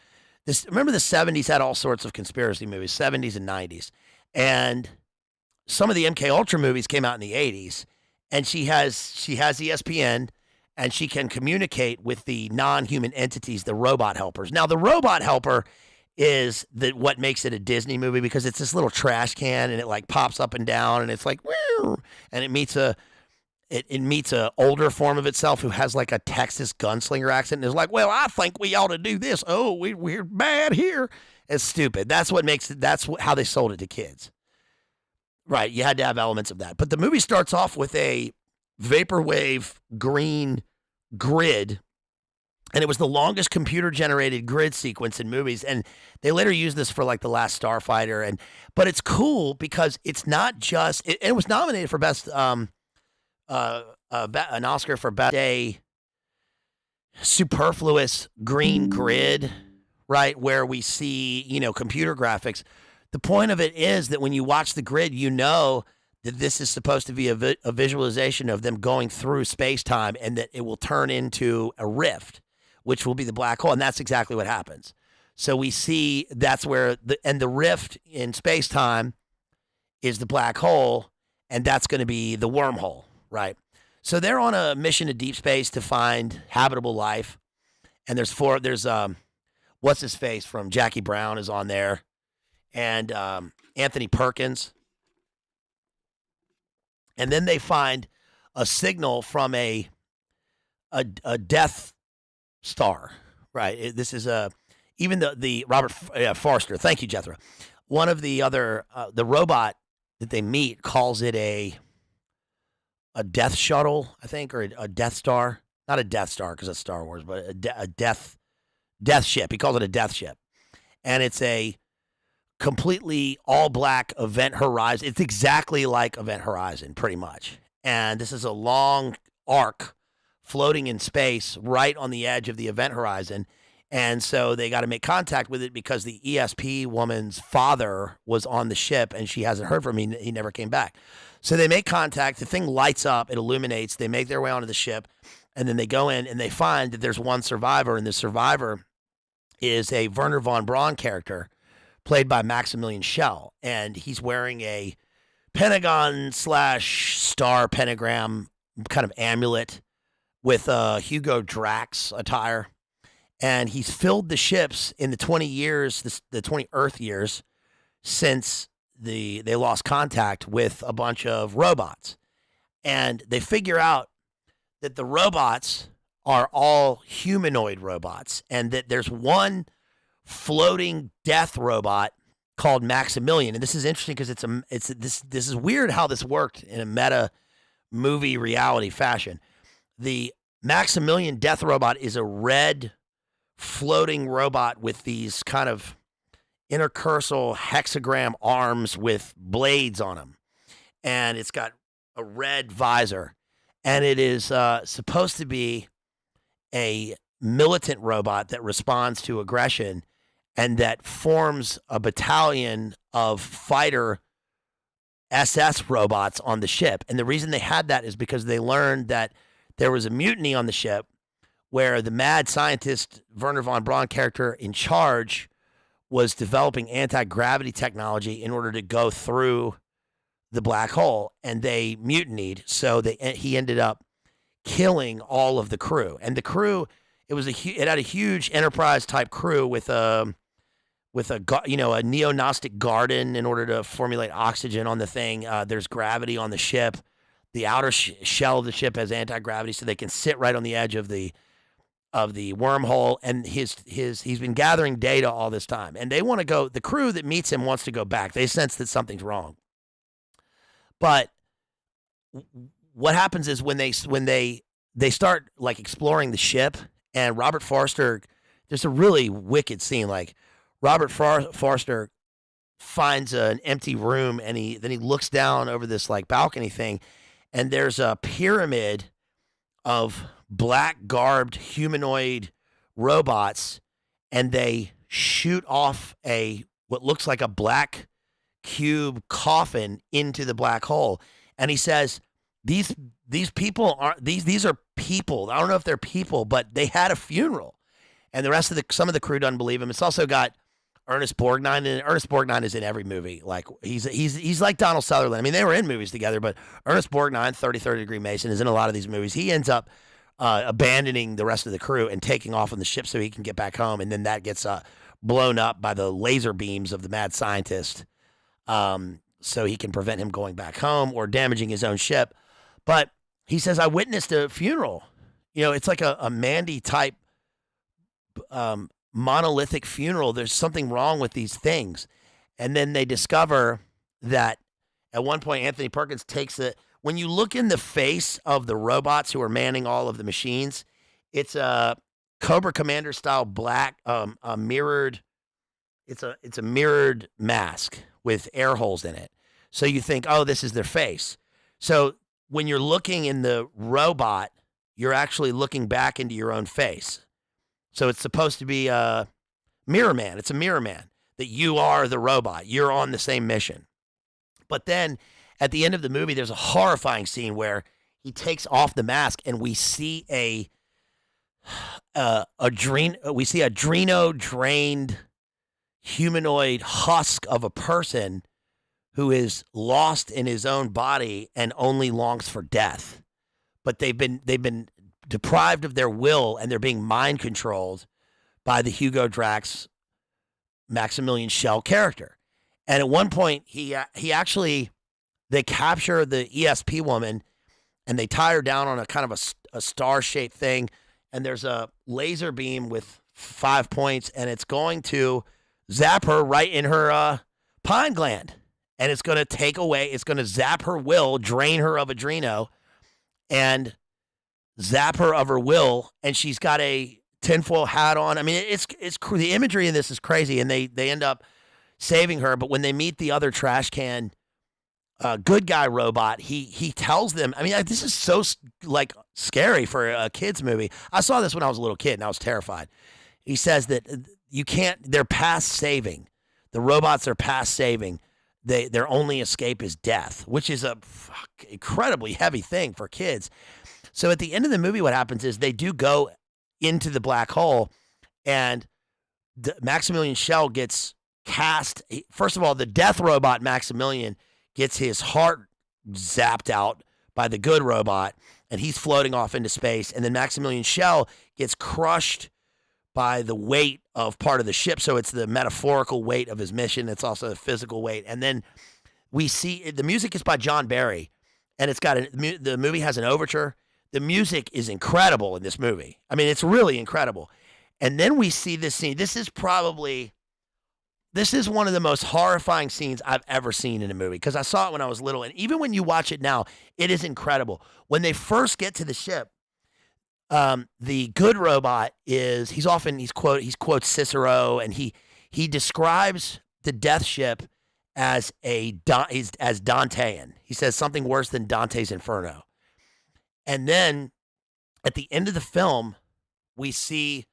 this. Remember, the 70s had all sorts of conspiracy movies, 70s and 90s. And some of the MK Ultra movies came out in the 80s, and she has ESPN, and she can communicate with the non-human entities, the robot helpers. Now, the robot helper is what makes it a Disney movie, because it's this little trash can, and it like pops up and down, and it's like, woo, and it meets a older form of itself who has like a Texas gunslinger accent and is like, well, I think we ought to do this. Oh, we're bad here. It's stupid. That's what makes it. That's how they sold it to kids. Right. You had to have elements of that. But the movie starts off with a vaporwave green grid, and it was the longest computer-generated grid sequence in movies. And they later used this for like The Last Starfighter. But it's cool because it's not just. It was nominated for best. An Oscar for best a superfluous green grid, right, where we see, computer graphics. The point of it is that when you watch the grid, that this is supposed to be a visualization of them going through space-time, and that it will turn into a rift, which will be the black hole, and that's exactly what happens. So we see that's where the rift in space-time is the black hole, and that's going to be the wormhole. Right. So they're on a mission to deep space to find habitable life. And there's what's his face from Jackie Brown is on there, and Anthony Perkins. And then they find a signal from a Death Star, right? This is even the Robert Forster. Thank you, Jethro. One of the other the robot that they meet calls it a Death Shuttle, I think, or a Death Star. Not a Death Star because it's Star Wars, but a Death Ship. He calls it a Death Ship, and it's a completely all black Event Horizon. It's exactly like Event Horizon, pretty much. And this is a long arc floating in space right on the edge of the Event Horizon. And so they got to make contact with it because the ESP woman's father was on the ship and she hasn't heard from him. He never came back. So they make contact. The thing lights up. It illuminates. They make their way onto the ship. And then they go in and they find that there's one survivor. And the survivor is a Werner von Braun character played by Maximilian Schell. And he's wearing a Pentagon/star pentagram kind of amulet with Hugo Drax attire. And he's filled the ships in the 20 years, the 20 Earth years since they lost contact with a bunch of robots. And they figure out that the robots are all humanoid robots and that there's one floating death robot called Maximilian. And this is interesting because this is weird how this worked in a meta movie reality fashion. The Maximilian death robot is a red floating robot with these kind of intercursal hexagram arms with blades on them. And it's got a red visor. And it is supposed to be a militant robot that responds to aggression and that forms a battalion of fighter SS robots on the ship. And the reason they had that is because they learned that there was a mutiny on the ship where the mad scientist Werner von Braun character in charge was developing anti-gravity technology in order to go through the black hole, and they mutinied. So he ended up killing all of the crew. And the crew, it had a huge Enterprise type crew with a neo-Gnostic garden in order to formulate oxygen on the thing. There's gravity on the ship. The outer shell of the ship has anti-gravity, so they can sit right on the edge of the wormhole. And he's been gathering data all this time, and they want to go. The crew that meets him wants to go back. They sense that something's wrong. But what happens is when they start like exploring the ship, and Robert Forster, there's a really wicked scene. Like Robert Forster finds an empty room, and then he looks down over this like balcony thing, and there's a pyramid of black garbed humanoid robots, and they shoot off what looks like a black cube coffin into the black hole. And he says, these people are these are people. I don't know if they're people, but they had a funeral. And the rest of some of the crew doesn't believe him. It's also got Ernest Borgnine, and Ernest Borgnine is in every movie. Like he's like Donald Sutherland. I mean, they were in movies together, but Ernest Borgnine, 30 Degree Mason, is in a lot of these movies. He ends up abandoning the rest of the crew and taking off on the ship so he can get back home, and then that gets blown up by the laser beams of the mad scientist, so he can prevent him going back home or damaging his own ship. But he says, I witnessed a funeral. It's like a Mandy type monolithic funeral. There's something wrong with these things. And then they discover that at one point Anthony Perkins takes it. When you look in the face of the robots who are manning all of the machines, it's a Cobra Commander style black, mirrored. It's a mirrored mask with air holes in it. So you think, oh, this is their face. So when you're looking in the robot, you're actually looking back into your own face. So it's supposed to be a mirror man. It's a mirror man that you are the robot. You're on the same mission. But then at the end of the movie, there's a horrifying scene where he takes off the mask and we see a adreno-drained humanoid husk of a person who is lost in his own body and only longs for death. but they've been deprived of their will, and they're being mind controlled by the Hugo Drax Maximilian Schell character. And at one point, he actually, they capture the ESP woman, and they tie her down on a kind of a star-shaped thing, and there's a laser beam with 5 points, and it's going to zap her right in her pine gland. And it's going to take away, it's going to zap her will, drain her of adreno, and zap her of her will. And she's got a tinfoil hat on. I mean, it's the imagery in this is crazy, and they end up saving her. But when they meet the other trash can good guy robot, he tells them, I mean, this is so like scary for a kid's movie. I saw this when I was a little kid, and I was terrified. He says that you can't, they're past saving. The robots are past saving. Their only escape is death, which is a incredibly heavy thing for kids. So at the end of the movie, what happens is they do go into the black hole, and Maximilian Schell gets cast. First of all, the death robot Maximilian gets his heart zapped out by the good robot, and he's floating off into space. And then Maximilian Schell gets crushed by the weight of part of the ship. So it's the metaphorical weight of his mission. It's also the physical weight. And then we see the music is by John Barry, and it's got the movie has an overture. The music is incredible in this movie. I mean, it's really incredible. And then we see this scene. This is one of the most horrifying scenes I've ever seen in a movie, because I saw it when I was little. And even when you watch it now, it is incredible. When they first get to the ship, the good robot he quotes Cicero, and he describes the death ship as as Dantean. He says something worse than Dante's Inferno. And then at the end of the film, we see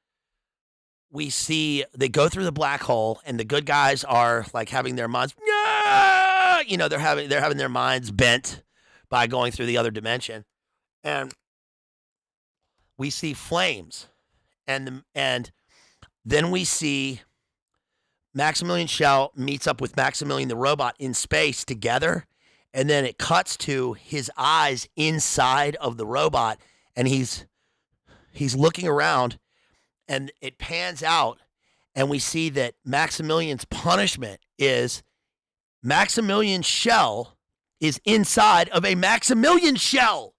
they go through the black hole, and the good guys are like having their minds, they're having their minds bent by going through the other dimension. And we see flames, and then we see Maximilian Schell meets up with Maximilian the robot in space together, and then it cuts to his eyes inside of the robot, and he's looking around, and it pans out, and we see that Maximilian's punishment is Maximilian Schell is inside of a Maximilian Schell.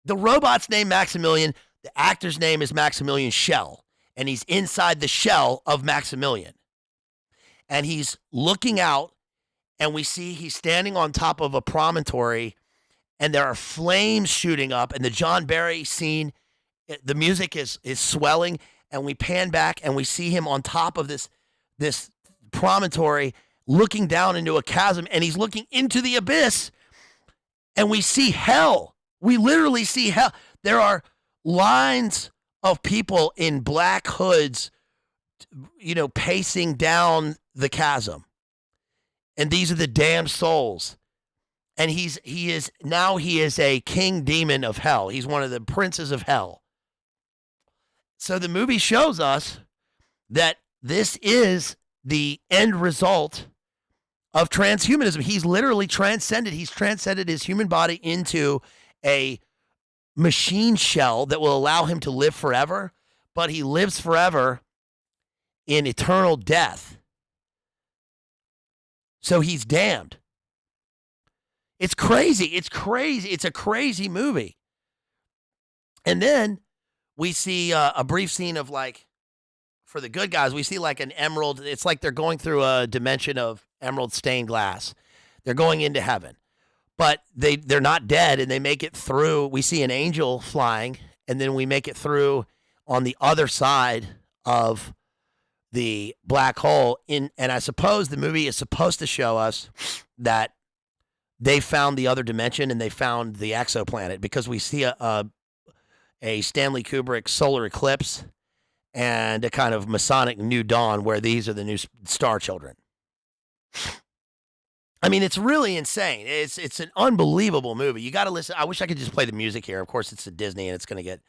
The robot's name Maximilian, the actor's name is Maximilian Schell, and he's inside the shell of Maximilian. And he's looking out, and we see he's standing on top of a promontory, and there are flames shooting up, and the John Barry scene, the music is swelling, and we pan back, and we see him on top of this promontory looking down into a chasm, and he's looking into the abyss, and we see hell. We literally see hell. There are lines of people in black hoods, pacing down the chasm. And these are the damned souls. And he is a king demon of hell. He's one of the princes of hell. So the movie shows us that this is the end result of transhumanism. He's literally transcended. He's transcended his human body into a machine shell that will allow him to live forever, but he lives forever in eternal death. So he's damned. It's crazy. It's crazy. It's a crazy movie. And then we see a brief scene of for the good guys, we see an emerald. It's like they're going through a dimension of emerald stained glass. They're going into heaven. But they're not dead, and they make it through. We see an angel flying, and then we make it through on the other side of the black hole. And I suppose the movie is supposed to show us that they found the other dimension and they found the exoplanet, because we see a Stanley Kubrick solar eclipse and a kind of Masonic new dawn where these are the new star children. I mean, it's really insane. It's an unbelievable movie. You got to listen. I wish I could just play the music here. Of course, it's a Disney, and it's going to get,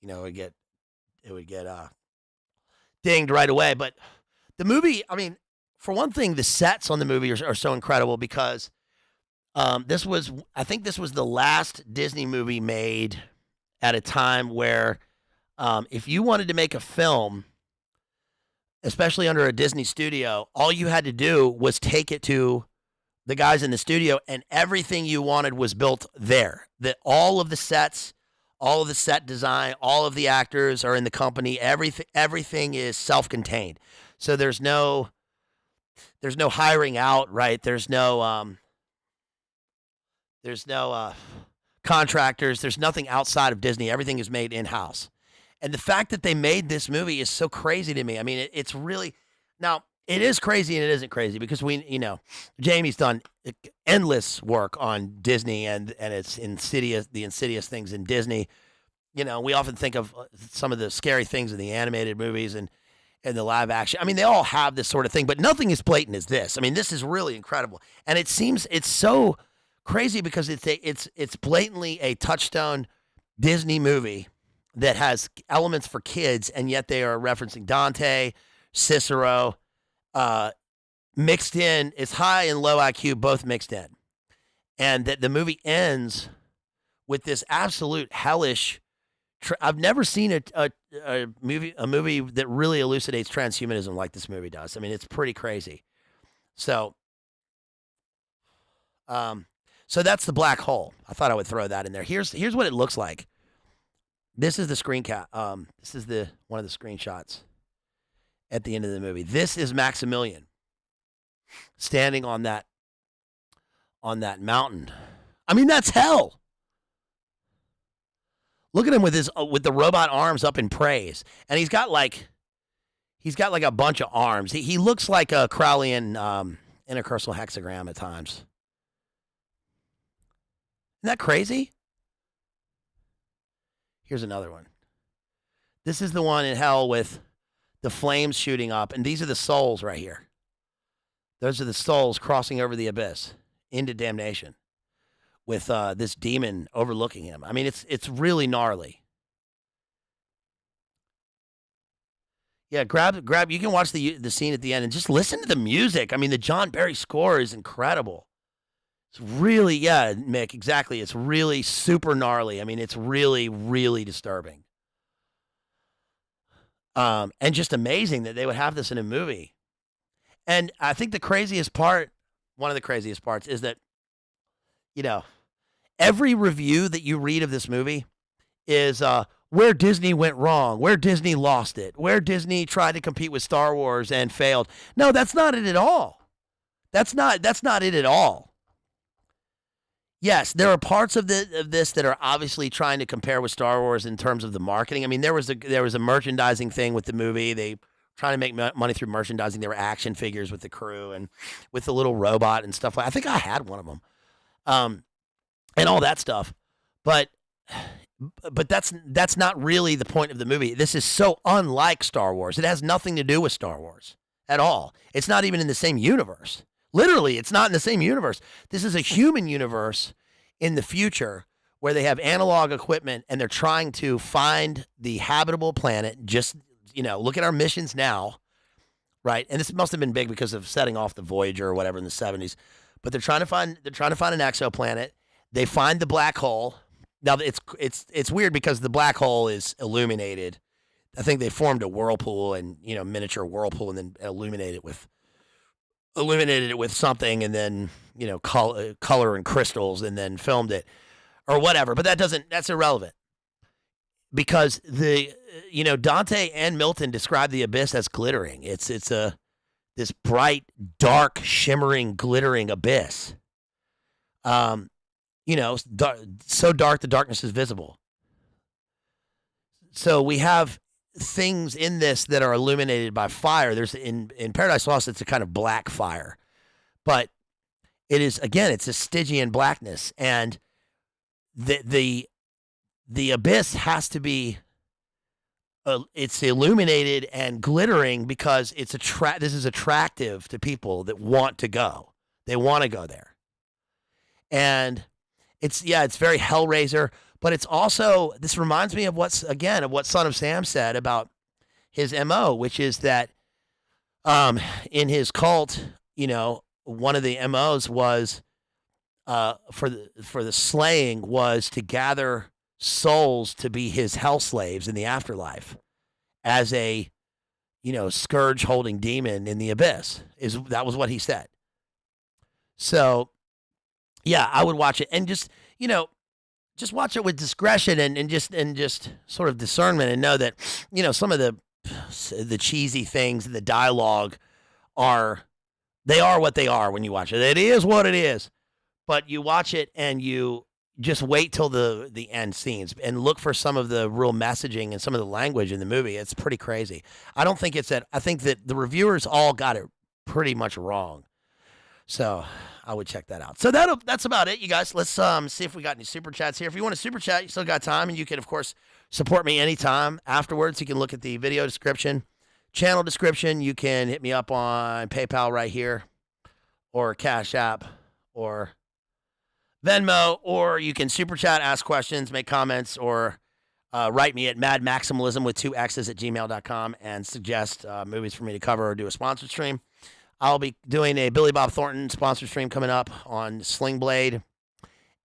it would get dinged right away. But the movie, I mean, for one thing, the sets on the movie are so incredible, because I think this was the last Disney movie made at a time where, if you wanted to make a film, especially under a Disney studio, all you had to do was take it to the guys in the studio, and everything you wanted was built there. That all of the sets, all of the set design, all of the actors are in the company. Everything is self-contained. So there's no hiring out, right? There's no contractors. There's nothing outside of Disney. Everything is made in-house. And the fact that they made this movie is so crazy to me. I mean, it's really now. It is crazy and it isn't crazy because Jamie's done endless work on Disney and its the insidious things in Disney. We often think of some of the scary things in the animated movies and the live action. I mean, they all have this sort of thing, but nothing as blatant as this. I mean, this is really incredible. And it seems it's so crazy because it's blatantly a touchstone Disney movie that has elements for kids, and yet they are referencing Dante, Cicero, mixed in. It's high and low IQ, both mixed in. And that the movie ends with this absolute hellish. I've never seen a movie that really elucidates transhumanism like this movie does. I mean, it's pretty crazy. So that's the black hole. I thought I would throw that in there. Here's what it looks like. This is the screen cap. This is one of the screenshots at the end of the movie. This is Maximilian standing on that mountain. I mean, that's hell. Look at him with the robot arms up in praise, and he's got like a bunch of arms. He looks like a Crowleyan intercursal hexagram at times. Isn't that crazy? Here's another one. This is the one in hell with the flames shooting up, and these are the souls right here. Those are the souls crossing over the abyss into damnation with this demon overlooking him. I mean, it's really gnarly. Yeah, grab. You can watch the scene at the end and just listen to the music. I mean, the John Barry score is incredible. It's really, yeah, Mick, exactly. It's really super gnarly. I mean, it's really, really disturbing. And just amazing that they would have this in a movie. And I think one of the craziest parts is that, every review that you read of this movie is where Disney went wrong, where Disney lost it, where Disney tried to compete with Star Wars and failed. No, that's not it at all. That's not it at all. Yes, there are parts of this that are obviously trying to compare with Star Wars in terms of the marketing. I mean, there was a merchandising thing with the movie. They trying to make money through merchandising. There were action figures with the crew and with the little robot and stuff. I think I had one of them, and all that stuff. But that's not really the point of the movie. This is so unlike Star Wars. It has nothing to do with Star Wars at all. It's not even in the same universe. Literally, it's not in the same universe. This is a human universe in the future where they have analog equipment and they're trying to find the habitable planet. Just, look at our missions now, right? And this must have been big because of setting off the Voyager or whatever in the 70s. But they're trying to find an exoplanet. They find the black hole. Now it's weird because the black hole is illuminated. I think they formed a whirlpool and miniature whirlpool and then illuminated it with something, and then color and crystals, and then filmed it or whatever. But that's irrelevant because Dante and Milton describe the abyss as glittering. It's this bright, dark, shimmering, glittering abyss. So dark the darkness is visible. So we have things in this that are illuminated by fire. There's in Paradise Lost, it's a kind of black fire, but it is, again, it's a Stygian blackness, and the abyss has to be it's illuminated and glittering because this is attractive to people that want to go. They want to go there, and it's very Hellraiser. But it's also, this reminds me of what Son of Sam said about his MO, which is that in his cult, one of the MOs was for the slaying was to gather souls to be his hell slaves in the afterlife as a scourge holding demon in the abyss. That was what he said. So yeah, I would watch it and just watch it with discretion and just sort of discernment, and know that some of the cheesy things in the dialogue are what they are when you watch it. It is what it is. But you watch it and you just wait till the end scenes and look for some of the real messaging and some of the language in the movie. It's pretty crazy. I don't think it's that. I think that the reviewers all got it pretty much wrong. So I would check that out. So that's about it, you guys. Let's see if we got any super chats here. If you want to super chat, you still got time, and you can, of course, support me anytime. Afterwards, you can look at the video description, channel description. You can hit me up on PayPal right here, or Cash App, or Venmo, or you can super chat, ask questions, make comments, or write me at madmaximalism with 2 X's at gmail.com and suggest movies for me to cover or do a sponsor stream. I'll be doing a Billy Bob Thornton sponsor stream coming up on Sling Blade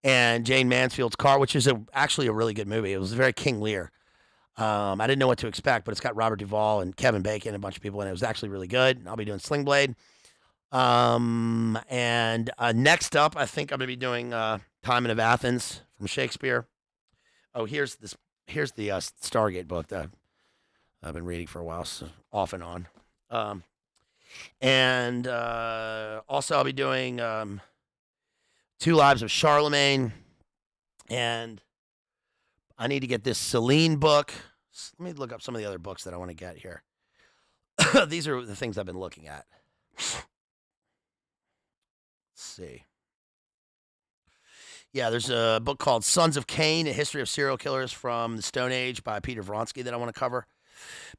and Jane Mansfield's Car, which is actually a really good movie. It was very King Lear. I didn't know what to expect, but it's got Robert Duvall and Kevin Bacon and a bunch of people in it. It was actually really good. I'll be doing Sling Blade. And next up, I think I'm going to be doing Timon of Athens from Shakespeare. Oh, here's the Stargate book that I've been reading for a while, so off and on. And also I'll be doing 2 Lives of Charlemagne, and I need to get this Celine book. Let me look up some of the other books that I want to get here. These are the things I've been looking at. Let's see. Yeah, there's a book called Sons of Cain, A History of Serial Killers from the Stone Age by Peter Vronsky that I want to cover,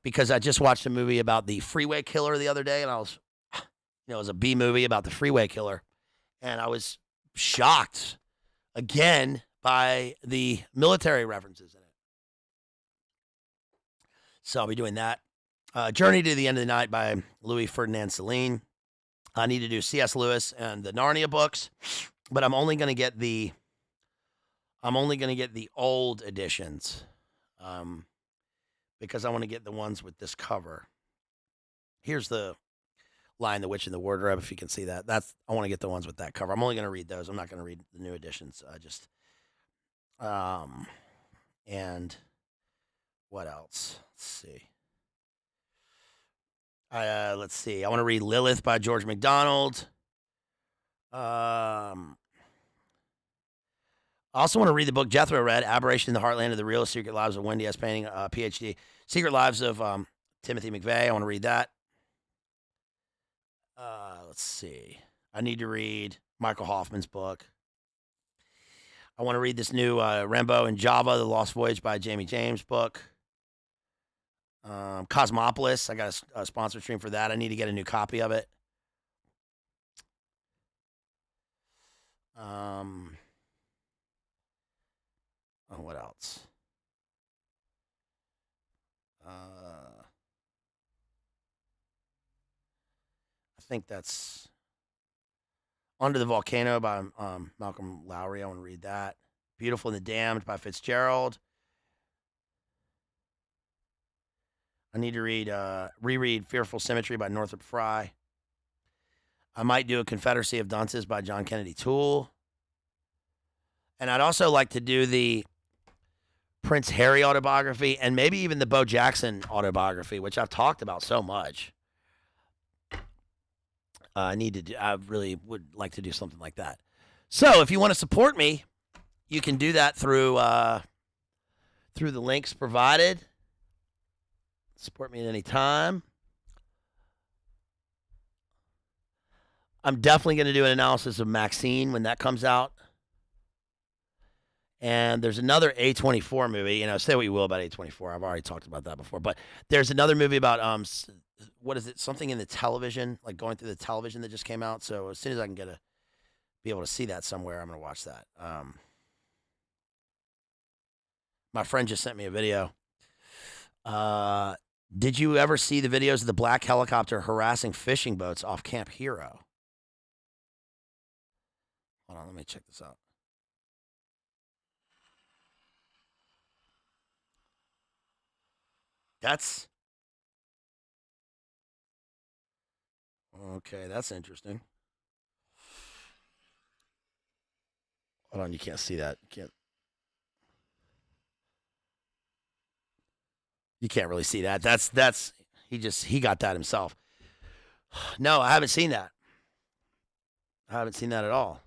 because I just watched a movie about the freeway killer the other day, and it was a B movie about the freeway killer, and I was shocked again by the military references in it. So I'll be doing that. Journey to the End of the Night by Louis Ferdinand Céline. I need to do C.S. Lewis and the Narnia books, but I'm only going to get the old editions, because I want to get the ones with this cover. Here's the Lion, the Witch, and the Wardrobe, if you can see that. I want to get the ones with that cover. I'm only going to read those. I'm not going to read the new editions. And what else? Let's see. I want to read Lilith by George MacDonald. I also want to read the book Jethro read, Aberration in the Heartland of the Real Secret Lives of Wendy S. Painting, PhD. Secret Lives of Timothy McVeigh. I want to read that. Let's see. I need to read Michael Hoffman's book. I want to read this new Rambo and Java, The Lost Voyage by Jamie James book. Cosmopolis. I got a sponsor stream for that. I need to get a new copy of it. What else? I think that's Under the Volcano by Malcolm Lowry. I want to read that. Beautiful and the Damned by Fitzgerald. I need to reread Fearful Symmetry by Northrop Frye. I might do a Confederacy of Dunces by John Kennedy Toole. And I'd also like to do the Prince Harry autobiography and maybe even the Bo Jackson autobiography, which I've talked about so much. I really would like to do something like that. So if you want to support me, you can do that through the links provided. Support me at any time. I'm definitely going to do an analysis of Maxine when that comes out. And there's another A24 movie. Say what you will about A24. I've already talked about that before. But there's another movie about, what is it? Something in the television, like going through the television that just came out. So as soon as I can be able to see that somewhere, I'm going to watch that. My friend just sent me a video. Did you ever see the videos of the black helicopter harassing fishing boats off Camp Hero? Hold on, let me check this out. That's okay. That's interesting. Hold on, you can't see that. You can't really see that. That's he got that himself. No, I haven't seen that. I haven't seen that at all.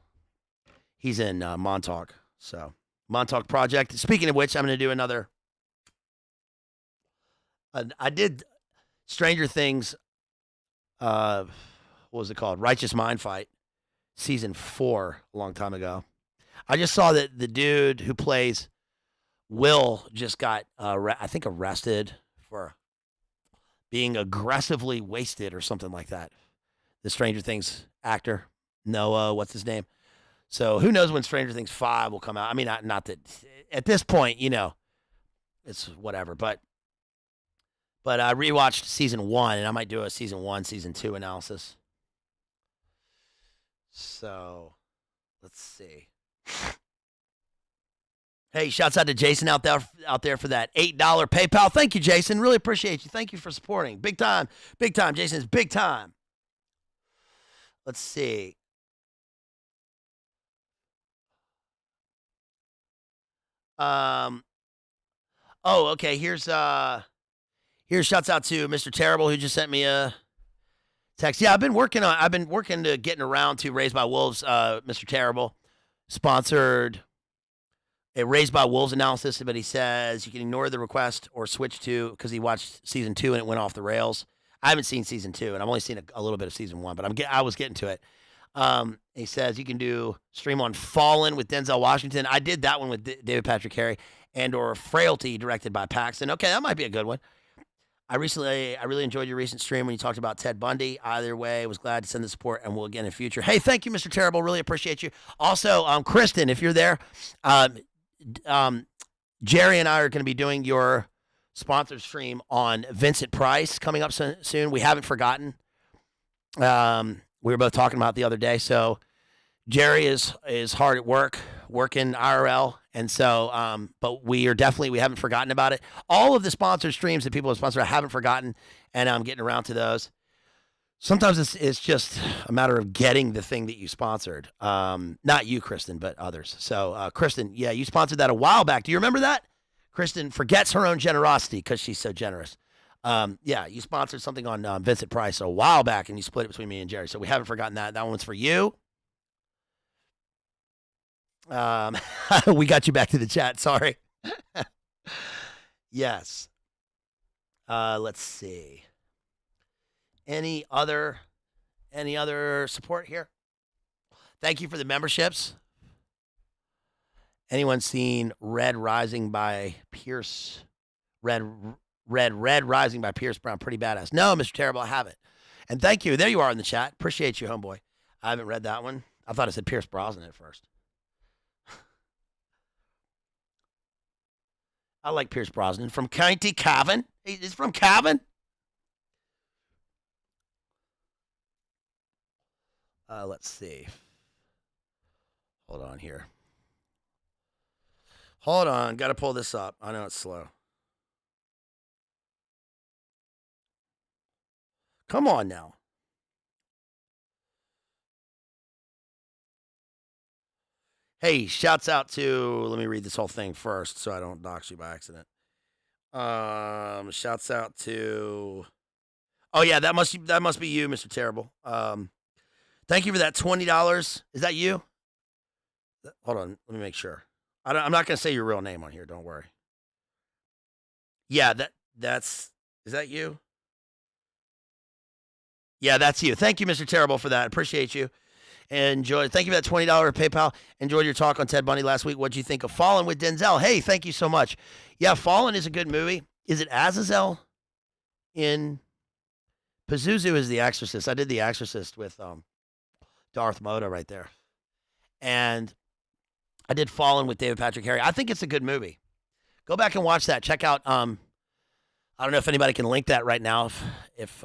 He's in Montauk, so Montauk Project. Speaking of which, I'm going to do another. I did Stranger Things. What was it called? Righteous Mind Fight, season 4, a long time ago. I just saw that the dude who plays Will just got, I think, arrested for being aggressively wasted or something like that. The Stranger Things actor, Noah, what's his name? So who knows when Stranger Things 5 will come out? I mean, not that at this point, it's whatever. But I rewatched season 1, and I might do a season 1, season 2 analysis. So let's see. Hey, shouts out to Jason out there for that $8 PayPal. Thank you, Jason. Really appreciate you. Thank you for supporting. Big time. Big time. Jason's big time. Let's see. Oh, okay. Here's shouts out to Mr. Terrible, who just sent me a text. Yeah, I've been working to getting around to Raised by Wolves, Mr. Terrible. Sponsored a Raised by Wolves analysis, but he says you can ignore the request or switch to, because he watched season 2 and it went off the rails. I haven't seen season 2, and I've only seen a little bit of season 1, but I was getting to it. He says you can do stream on Fallen with Denzel Washington. I did that one with David Patrick Harry, and or Frailty directed by Paxton. Okay, that might be a good one. I really enjoyed your recent stream when you talked about Ted Bundy. Either way, was glad to send the support, and will again in future. Hey, thank you, Mr. Terrible. Really appreciate you. Also, Kristen, if you're there, Jerry and I are going to be doing your sponsored stream on Vincent Price coming up soon. We haven't forgotten. We were both talking about it the other day. So Jerry is hard at work, working IRL. And so, but we haven't forgotten about it. All of the sponsored streams that people have sponsored, I haven't forgotten, and I'm getting around to those. Sometimes it's just a matter of getting the thing that you sponsored. Not you, Kristen, but others. So, Kristen, yeah, you sponsored that a while back. Do you remember that? Kristen forgets her own generosity because she's so generous. Yeah, you sponsored something on Vincent Price a while back, and you split it between me and Jerry. So we haven't forgotten that. That one's for you. We got you back to the chat. Sorry. Yes. Let's see. Any other support here? Thank you for the memberships. Anyone seen Red Rising by Pierce? Red Rising by Pierce Brown. Pretty badass. No, Mr. Terrible, I haven't. And thank you. There you are in the chat. Appreciate you, homeboy. I haven't read that one. I thought it said Pierce Brosnan at first. I like Pierce Brosnan from County Cavan. He's from Cavan. Let's see. Hold on here. Hold on. Got to pull this up. I know it's slow. Come on now. Hey, shouts out to, let me read this whole thing first so I don't dox you by accident. Shouts out to, oh yeah, that must be you, Mr. Terrible. Thank you for that $20. Is that you? Hold on, let me make sure. I'm not going to say your real name on here, don't worry. Yeah, is that you? Yeah, that's you. Thank you, Mr. Terrible, for that. Appreciate you. Thank you for that $20 PayPal. Enjoyed your talk on Ted Bundy last week. What'd you think of Fallen with Denzel? Hey, thank you so much. Yeah, Fallen is a good movie. Is it Azazel in Pazuzu is The Exorcist? I did The Exorcist with Darth Moda right there. And I did Fallen with David Patrick Harry. I think it's a good movie. Go back and watch that. Check out, I don't know if anybody can link that right now. If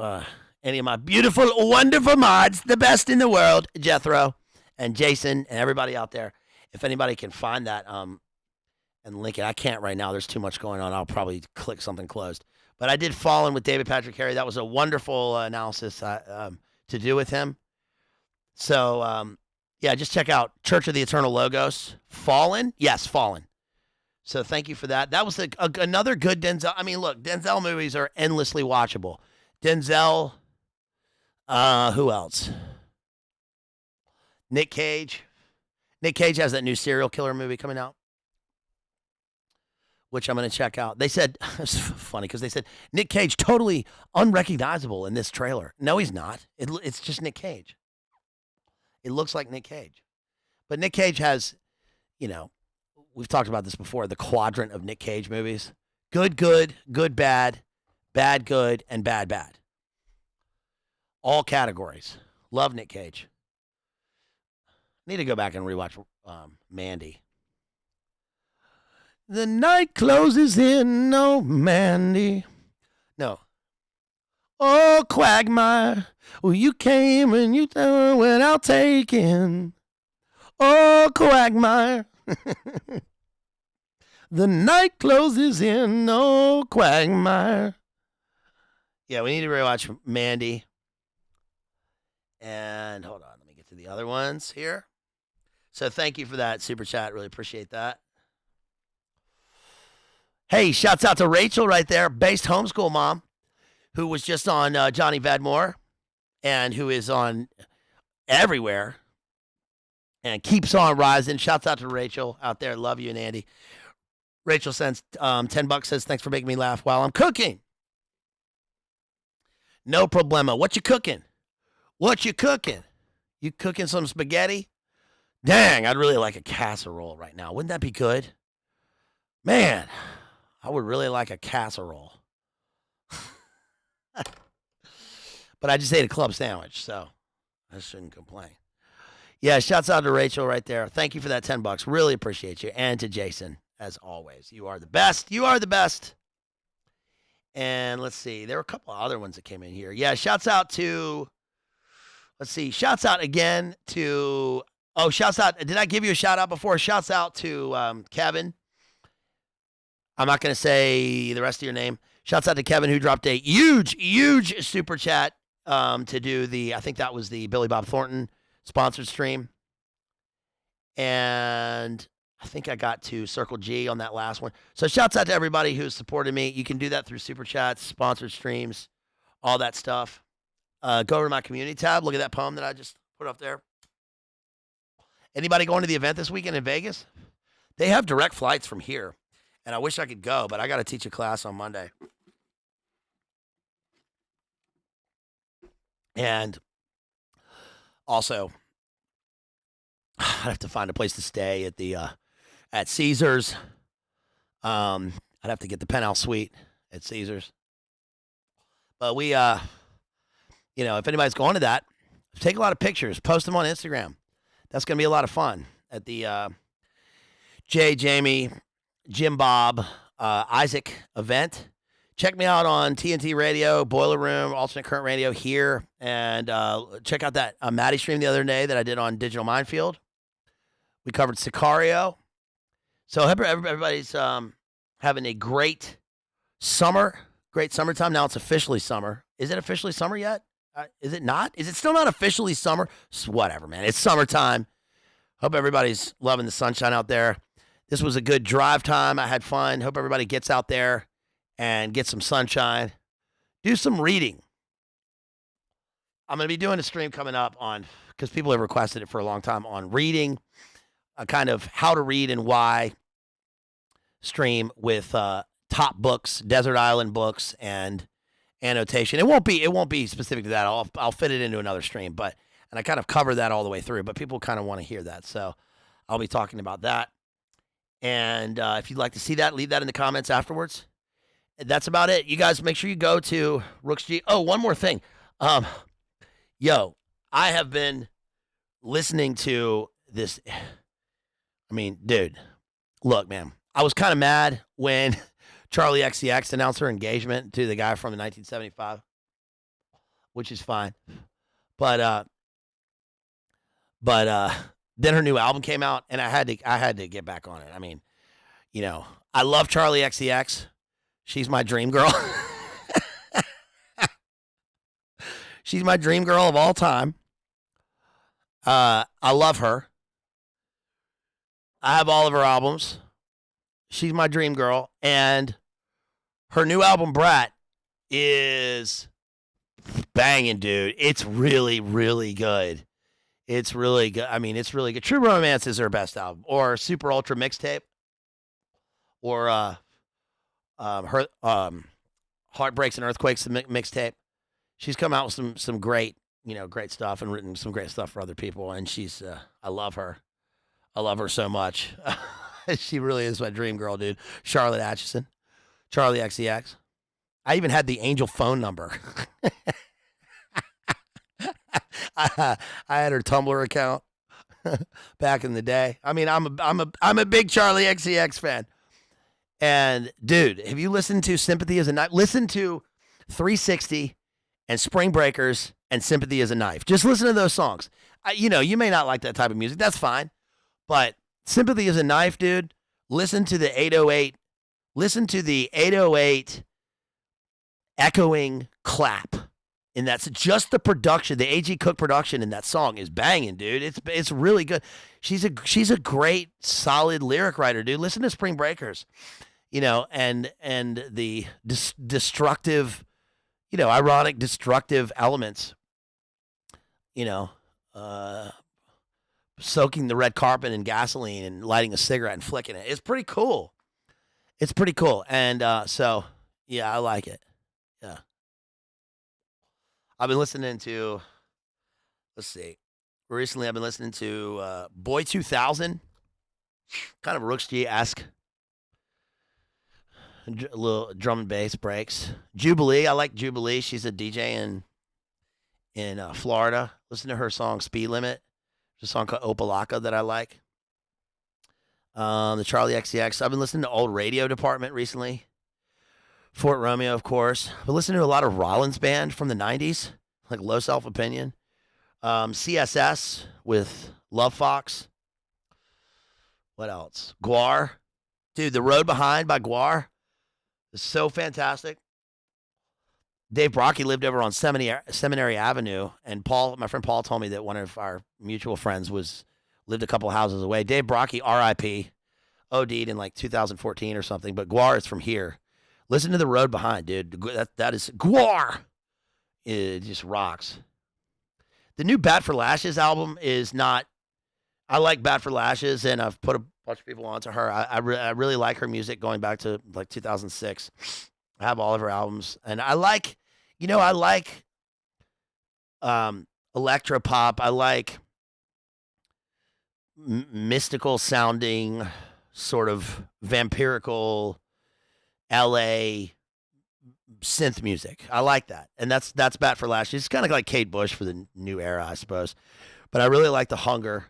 any of my beautiful, wonderful mods, the best in the world, Jethro And Jason and everybody out there, if anybody can find that and link it, I can't right now. There's too much going on. I'll probably click something closed. But I did Fallen with David Patrick Harry. That was a wonderful analysis to do with him. So, yeah, just check out Church of the Eternal Logos. Fallen? Yes, Fallen. So thank you for that. That was another good Denzel. I mean, look, Denzel movies are endlessly watchable. Denzel, who else? Nick Cage. Nick Cage has that new serial killer movie coming out, which I'm going to check out. They said, it's funny because they said, Nick Cage totally unrecognizable in this trailer. No, he's not. It's just Nick Cage. It looks like Nick Cage. But Nick Cage has, you know, we've talked about this before, the quadrant of Nick Cage movies. Good, good, good, bad, bad, good, and bad, bad. All categories. Love Nick Cage. Need to go back and rewatch Mandy. The night closes in, oh, Mandy. No. Oh, Quagmire, well, you came and you went out taking. Oh, Quagmire. The night closes in, oh, Quagmire. Yeah, we need to rewatch Mandy. And hold on, let me get to the other ones here. So thank you for that super chat. Really appreciate that. Hey, shouts out to Rachel right there, Based homeschool mom, who was just on Johnny Vadmore and who is on everywhere and keeps on rising. Shouts out to Rachel out there. Love you and Andy. Rachel sends $10, says, thanks for making me laugh while I'm cooking. No problemo. What you cooking? What you cooking? You cooking some spaghetti? Dang, I'd really like a casserole right now. Wouldn't that be good? Man, I would really like a casserole. But I just ate a club sandwich, so I shouldn't complain. Yeah, shouts out to Rachel right there. Thank you for that $10. Really appreciate you. And to Jason, as always. You are the best. You are the best. And let's see. There were a couple of other ones that came in here. Yeah, shouts out to, let's see. Shouts out again to, shouts out. Did I give you a shout out before? Shouts out to Kevin. I'm not going to say the rest of your name. Shouts out to Kevin, who dropped a huge, huge super chat to do I think that was the Billy Bob Thornton sponsored stream. And I think I got to Circle G on that last one. So shouts out to everybody who's supported me. You can do that through super chats, sponsored streams, all that stuff. Go over to my community tab. Look at that poem that I just put up there. Anybody going to the event this weekend in Vegas? They have direct flights from here. And I wish I could go, but I got to teach a class on Monday. And also, I'd have to find a place to stay at the at Caesars. I'd have to get the penthouse suite at Caesars. But we, if anybody's going to that, take a lot of pictures, post them on Instagram. That's going to be a lot of fun at the Jay, Jamie, Jim Bob, Isaac event. Check me out on TNT Radio, Boiler Room, Alternate Current Radio here. And check out that Maddie stream the other day that I did on Digital Minefield. We covered Sicario. So I hope everybody's having a great summer, great summertime. Now it's officially summer. Is it officially summer yet? Is it not? Is it still not officially summer? Whatever, man. It's summertime. Hope everybody's loving the sunshine out there. This was a good drive time. I had fun. Hope everybody gets out there and get some sunshine. Do some reading. I'm going to be doing a stream coming up on, because people have requested it for a long time, on reading, a kind of how to read and why stream with top books, desert island books, and annotation. It won't be specific to that. I'll fit it into another stream, and I kind of cover that all the way through, but people kind of want to hear that. So I'll be talking about that. And if you'd like to see that, leave that in the comments afterwards. That's about it. You guys make sure you go to Rooks G. Oh, one more thing. I have been listening to this. I mean, dude, look, man, I was kind of mad when Charlie XCX announced her engagement to the guy from 1975, which is fine. But But then her new album came out, and I had to get back on it. I mean, I love Charlie XCX. She's my dream girl. She's my dream girl of all time. I love her. I have all of her albums. She's my dream girl. And her new album, Brat, is banging, dude. It's really, really good. It's really good. I mean, it's really good. True Romance is her best album. Or Super Ultra Mixtape. Or her Heartbreaks and Earthquakes mixtape. She's come out with some great, great stuff and written some great stuff for other people. And she's, I love her. I love her so much. She really is my dream girl, dude. Charlotte Atchison, Charlie XCX. I even had the Angel phone number. I had her Tumblr account back in the day. I mean, I'm a big Charlie XCX fan. And dude, have you listened to Sympathy as a Knife? Listen to 360 and Spring Breakers and Sympathy as a Knife. Just listen to those songs. You may not like that type of music. That's fine. But Sympathy as a Knife, dude. Listen to the 808. Listen to the 808 echoing clap. And that's just the production. The A.G. Cook production in that song is banging, dude. It's really good. She's a great, solid lyric writer, dude. Listen to Spring Breakers. And the destructive, ironic, destructive elements, soaking the red carpet in gasoline and lighting a cigarette and flicking it. It's pretty cool. It's pretty cool. And so, yeah, I like it. Yeah. I've been listening to, let's see. Recently, I've been listening to Boy 2000, kind of Rooks G-esque. A little drum and bass breaks. Jubilee, I like Jubilee. She's a DJ in Florida. Listen to her song Speed Limit. There's a song called Opalaka that I like. The Charlie XCX. I've been listening to Old Radio Department recently. Fort Romeo, of course. I've been listening to a lot of Rollins Band from the 90s, like Low Self Opinion. CSS with Love Fox. What else? Guar. Dude, The Road Behind by Guar. It's so fantastic. Dave Brocky lived over on Seminary Avenue, and my friend Paul told me that one of our mutual friends lived a couple houses away. Dave Brocky, R.I.P., OD'd in like 2014 or something, but Guar is from here. Listen to The Road Behind, dude. That is Guar. It just rocks. The new Bat for Lashes album is not. I like Bat for Lashes, and I've put a bunch of people onto her. I really like her music going back to like 2006. I have all of her albums, and I like electropop. I like mystical sounding, sort of vampirical LA synth music. I like that, and that's Bat for Lashes. It's kind of like Kate Bush for the new era, I suppose. But I really like The Hunger.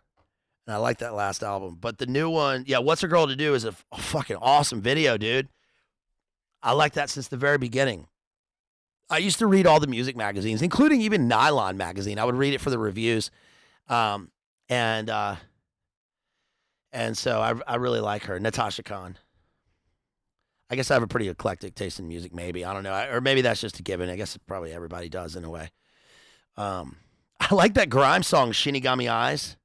And I like that last album. But the new one, yeah, What's a Girl to Do is a fucking awesome video, dude. I like that since the very beginning. I used to read all the music magazines, including even Nylon magazine. I would read it for the reviews. And so I really like her. Natasha Khan. I guess I have a pretty eclectic taste in music, maybe. I don't know. Or maybe that's just a given. I guess probably everybody does in a way. I like that grime song, Shinigami Eyes.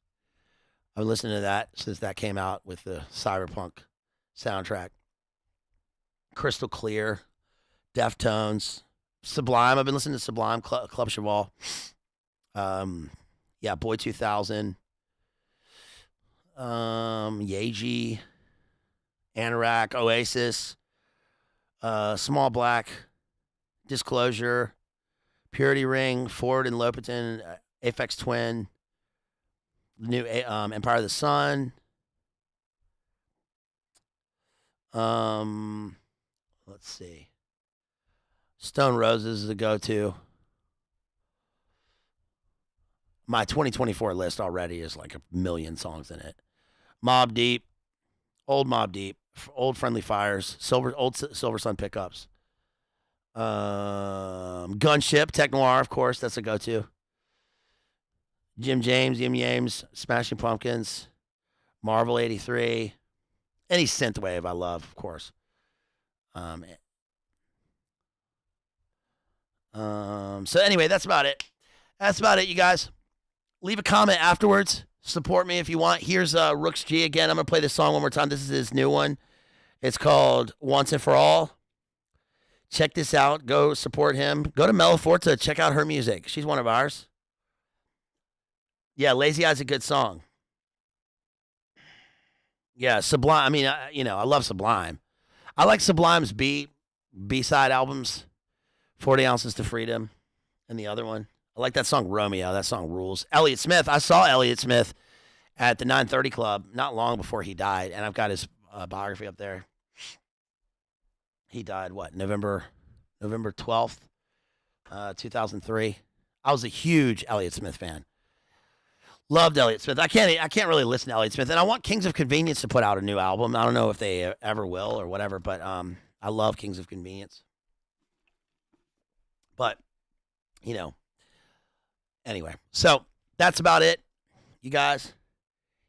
I've been listening to that since that came out with the Cyberpunk soundtrack. Crystal Clear, Deftones, Sublime. I've been listening to Sublime, Club Cheval. Yeah, Boy 2000. Yeji, Anorak, Oasis, Small Black, Disclosure, Purity Ring, Ford and Lopatin, Aphex Twin, the new Empire of the Sun. Let's see. Stone Roses is a go-to. My 2024 list already is like a million songs in it. Mobb Deep, old Mobb Deep, old Friendly Fires, old Silver Sun Pickups. Gunship, Tech Noir, of course, that's a go-to. Jim James, Yim Yames, Smashing Pumpkins, Marvel 83. Any synthwave I love, of course. So anyway, that's about it. That's about it, you guys. Leave a comment afterwards. Support me if you want. Here's Rooks G again. I'm going to play this song one more time. This is his new one. It's called Once and For All. Check this out. Go support him. Go to Mela Forza. Check out her music. She's one of ours. Yeah, Lazy Eye's a good song. Yeah, Sublime. I mean, I love Sublime. I like Sublime's B-side albums. 40 Ounces to Freedom and the other one. I like that song Romeo. That song rules. Elliott Smith. I saw Elliott Smith at the 930 Club not long before he died, and I've got his biography up there. He died, November 12th, 2003. I was a huge Elliott Smith fan. Loved Elliott Smith. I can't really listen to Elliott Smith, and I want Kings of Convenience to put out a new album. I don't know if they ever will or whatever, but I love Kings of Convenience. But, anyway. So, that's about it, you guys.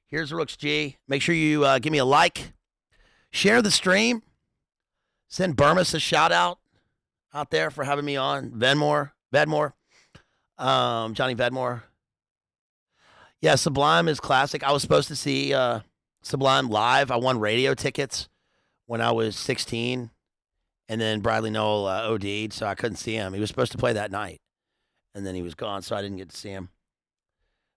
Here's Rooks G. Make sure you give me a like. Share the stream. Send Burmis a shout-out out there for having me on. Vedmore. Johnny Vedmore. Yeah, Sublime is classic. I was supposed to see Sublime live. I won radio tickets when I was 16. And then Bradley Noel OD'd, so I couldn't see him. He was supposed to play that night. And then he was gone, so I didn't get to see him.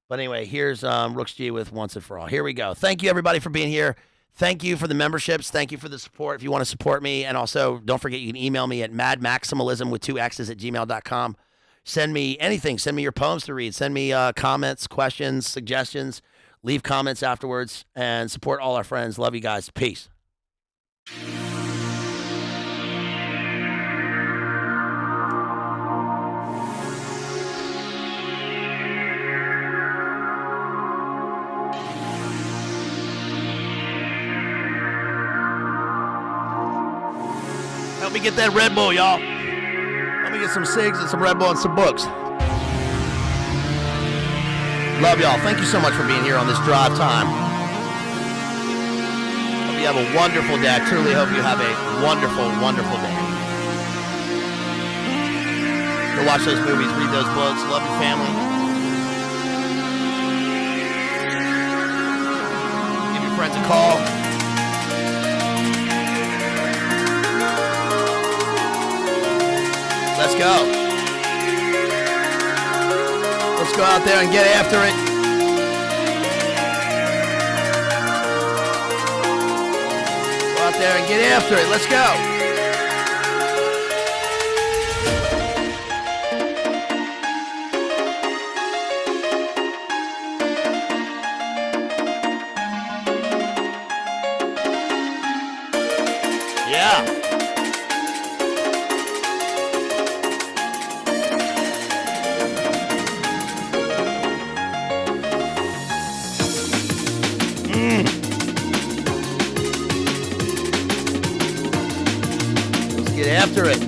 But anyway, here's Rooks G with Once and For All. Here we go. Thank you, everybody, for being here. Thank you for the memberships. Thank you for the support. If you want to support me, and also don't forget you can email me at madmaximalism with 2 X's at gmail.com. Send me anything. Send me your poems to read. Send me comments, questions, suggestions. Leave comments afterwards, and support all our friends. Love you guys. Peace. Help me get that Red Bull, y'all. Let me get some cigs and some Red Bull and some books. Love y'all. Thank you so much for being here on this drive time. Hope you have a wonderful day. I truly hope you have a wonderful, wonderful day. Go watch those movies, read those books, love your family. Give your friends a call. Let's go. Let's go out there and get after it. Go out there and get after it. Let's go. After it.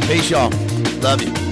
Peace, y'all. Love you.